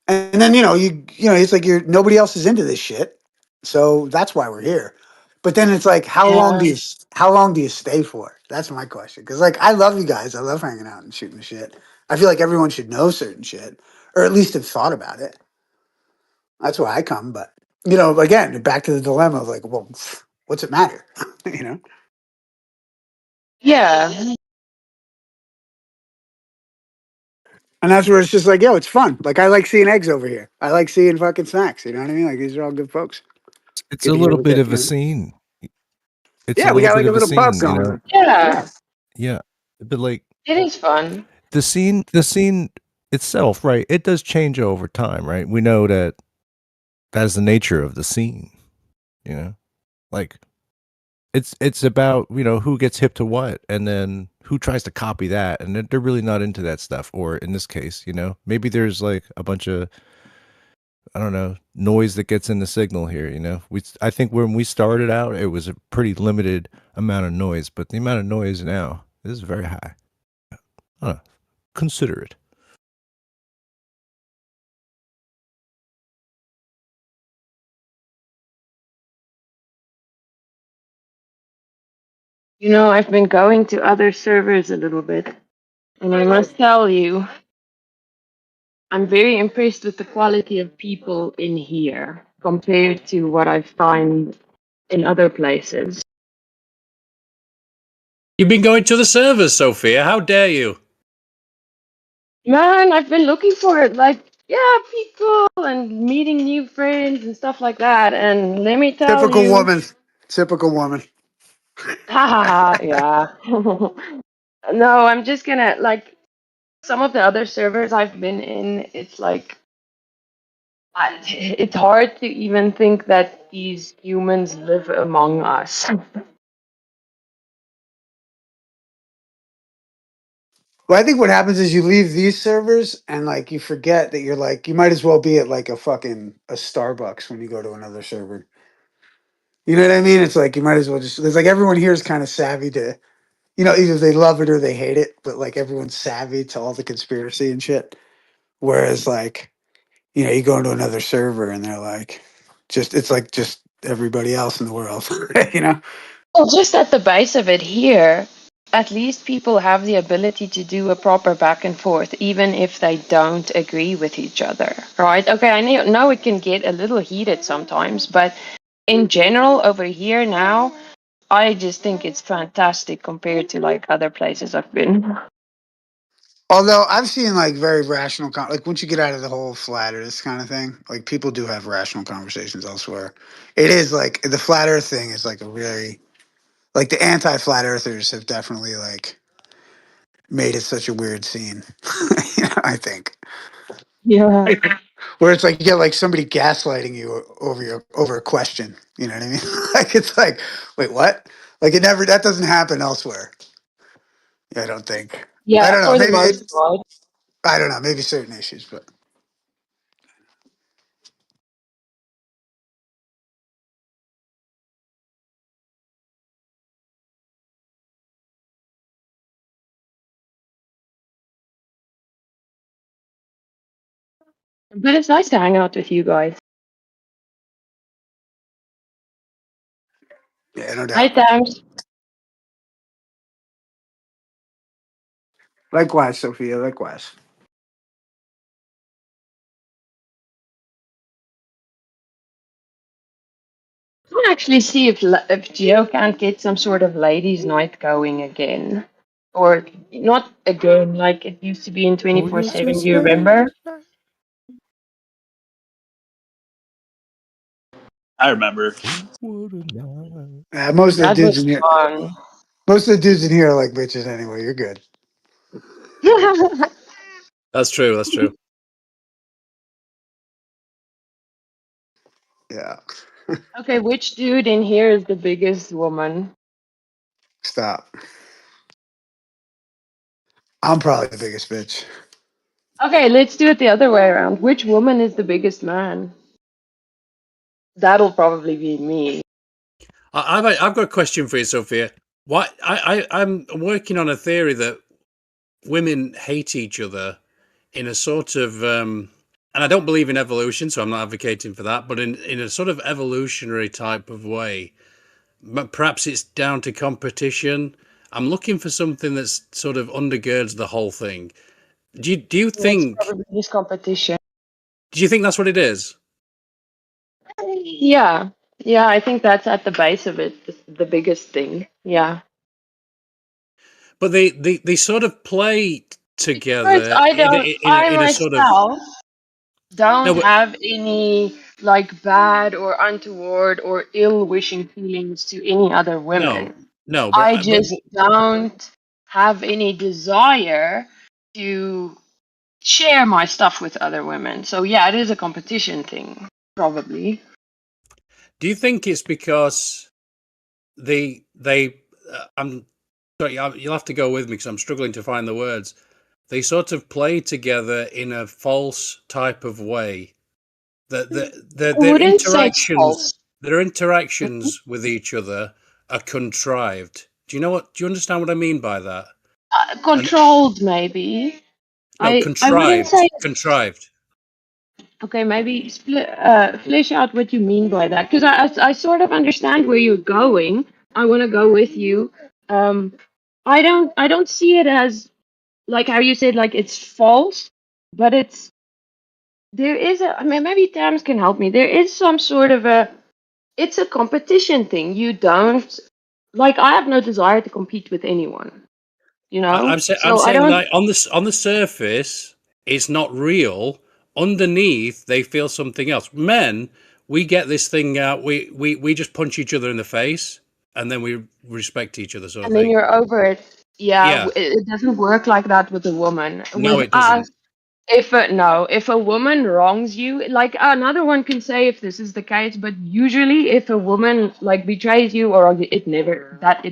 And then, it's like nobody else is into this shit. So that's why we're here. But then it's like, how long Yeah. do you stay for? That's my question. Because like I love you guys. I love hanging out and shooting the shit. I feel like everyone should know certain shit, or at least have thought about it. That's why I come. But you know, again, back to the dilemma of like, well, what's it matter? You know? Yeah. And that's where it's just like, yo, it's fun. Like I like seeing eggs over here. I like seeing fucking snacks. You know what I mean? Like these are all good folks. It's Good a to hear little what bit that, of you a know? scene. It's a Yeah, we little got like bit a of a little pub scene, you going know. on. Yeah. Yeah, but like It is fun. the scene itself, right? It does change over time, right? We know that is the nature of the scene, you know. Like it's about, you know, who gets hip to what, and then who tries to copy that, and they're really not into that stuff. Or in this case, you know, maybe there's like a bunch of, I don't know, noise that gets in the signal here. You know, I think when we started out, it was a pretty limited amount of noise, but the amount of noise now is very high. Consider it. You know, I've been going to other servers a little bit, and I must tell you, I'm very impressed with the quality of people in here compared to what I find in other places. You've been going to the servers, Sophia. How dare you? Man, I've been looking for it, like, yeah, people and meeting new friends and stuff like that. And let me tell Typical you, woman. Typical woman. ha ha ha, yeah. No, I'm just gonna, like, some of the other servers I've been in, it's like, it's hard to even think that these humans live among us. Well, I think what happens is you leave these servers and like you forget that you're like you might as well be at like a fucking a Starbucks when you go to another server. You know what I mean? It's like you might as well just there's like everyone here is kind of savvy to, you know, either they love it or they hate it, but like everyone's savvy to all the conspiracy and shit. Whereas like, you know, you go into another server and they're like just it's like just everybody else in the world. You know? Well, just at the base of it here, at least people have the ability to do a proper back and forth, even if they don't agree with each other, right? Okay, I know it can get a little heated sometimes, but in general, over here now, I just think it's fantastic compared to like other places I've been. Although I've seen like very rational, like once you get out of the whole flat earth kind of thing, like people do have rational conversations elsewhere. It is like the flat earth thing is like a really, like the anti-flat earthers have definitely like made it such a weird scene. You know, I think Yeah. where it's like you get like somebody gaslighting you over a question. You know what I mean? Like it's like, wait, what? Like it never that doesn't happen elsewhere. I don't think. I Yeah, don't know. for the Maybe most it's part. I don't know. Maybe certain issues, but. But it's nice to hang out with you guys. Yeah, no Hi, doubt. Tams. Likewise, Sophia. Likewise. I want to actually see if Geo can't get some sort of ladies' night going again. Or not again, like it used to be in Oh, 24/7, do you remember? I remember. Most of the That dudes was in here, fun. most of the dudes in here are like bitches anyway. You're good. That's true. That's true. Yeah. Okay, which dude in here is the biggest woman? Stop. I'm probably the biggest bitch. Okay, let's do it the other way around. Which woman is the biggest man? That'll probably be me. I've got a question for you, Sophia. Why I'm working on a theory that women hate each other in a sort of and I don't believe in evolution, so I'm not advocating for that, but in a sort of evolutionary type of way. But perhaps it's down to competition. I'm looking for something that's sort of undergirds the whole thing. Do you think? It's probably this competition. Do you think that's what it is? Yeah, yeah, I think that's at the base of it, the biggest thing. Yeah. But they sort of play Because together in a sort of don't no, have any like bad or untoward or ill-wishing feelings to any other women. no, I but just don't have any desire to share my stuff with other women. So yeah, it is a competition thing, probably. do you think it's because they I'm sorry, you'll have to go with me because I'm struggling to find the words. They sort of play together in a false type of way. That I wouldn't say it's false. their interactions with each other are contrived. Do you understand what I mean by that? Controlled, maybe. No, I wouldn't say. contrived. Okay, maybe flesh out what you mean by that, because I sort of understand where you're going. I want to go with you. I don't see it as like how you said, like it's false, but there is a. I mean, maybe Tams can help me. There is some sort of it's a competition thing. You don't like. I have no desire to compete with anyone. You know, I'm so I saying don't. that on the surface, it's not real. Underneath, they feel something else. Men, we get this thing out. We just punch each other in the face, and then we respect each other, sort of And then thing. you're over it. Yeah, Yeah, it doesn't work like that with a woman. no, With it us, doesn't. if a woman wrongs you, like another one can say if this is the case, but usually if a woman like betrays you or it's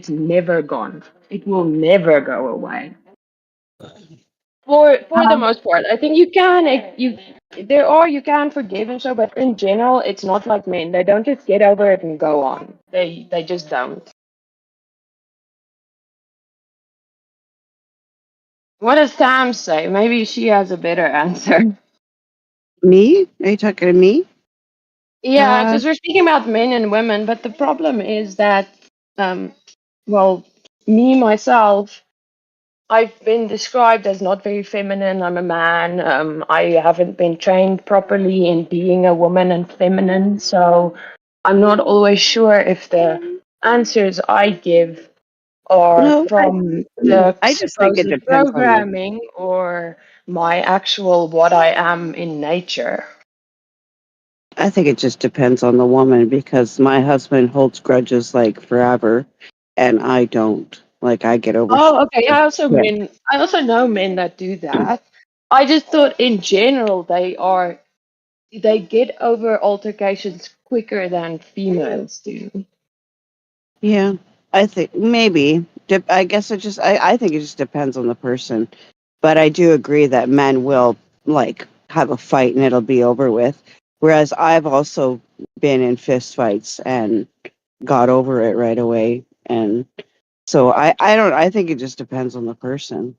never gone. It will never go away. For the most part, I think you can forgive and so, but in general, it's not like men. They don't just get over it and go on. They just don't. What does Sam say? Maybe she has a better answer. Me? Are you talking to me? Yeah, because we're speaking about men and women, but the problem is that, um, well, me myself, I've been described as not very feminine. I'm a man. I haven't been trained properly in being a woman and feminine, so I'm not always sure if the answers I give are No, from the I just think it supposed depends on the. programming or my actual what I am in nature. I think it just depends on the woman because my husband holds grudges like forever, and I don't. Like I get over. Oh, okay. Yeah. I also know men that do that. I just thought in general they get over altercations quicker than females do. Yeah, I think maybe. I guess it just. I think it just depends on the person, but I do agree that men will like have a fight and it'll be over with. Whereas I've also been in fist fights and got over it right away, and so I don't. I think it just depends on the person.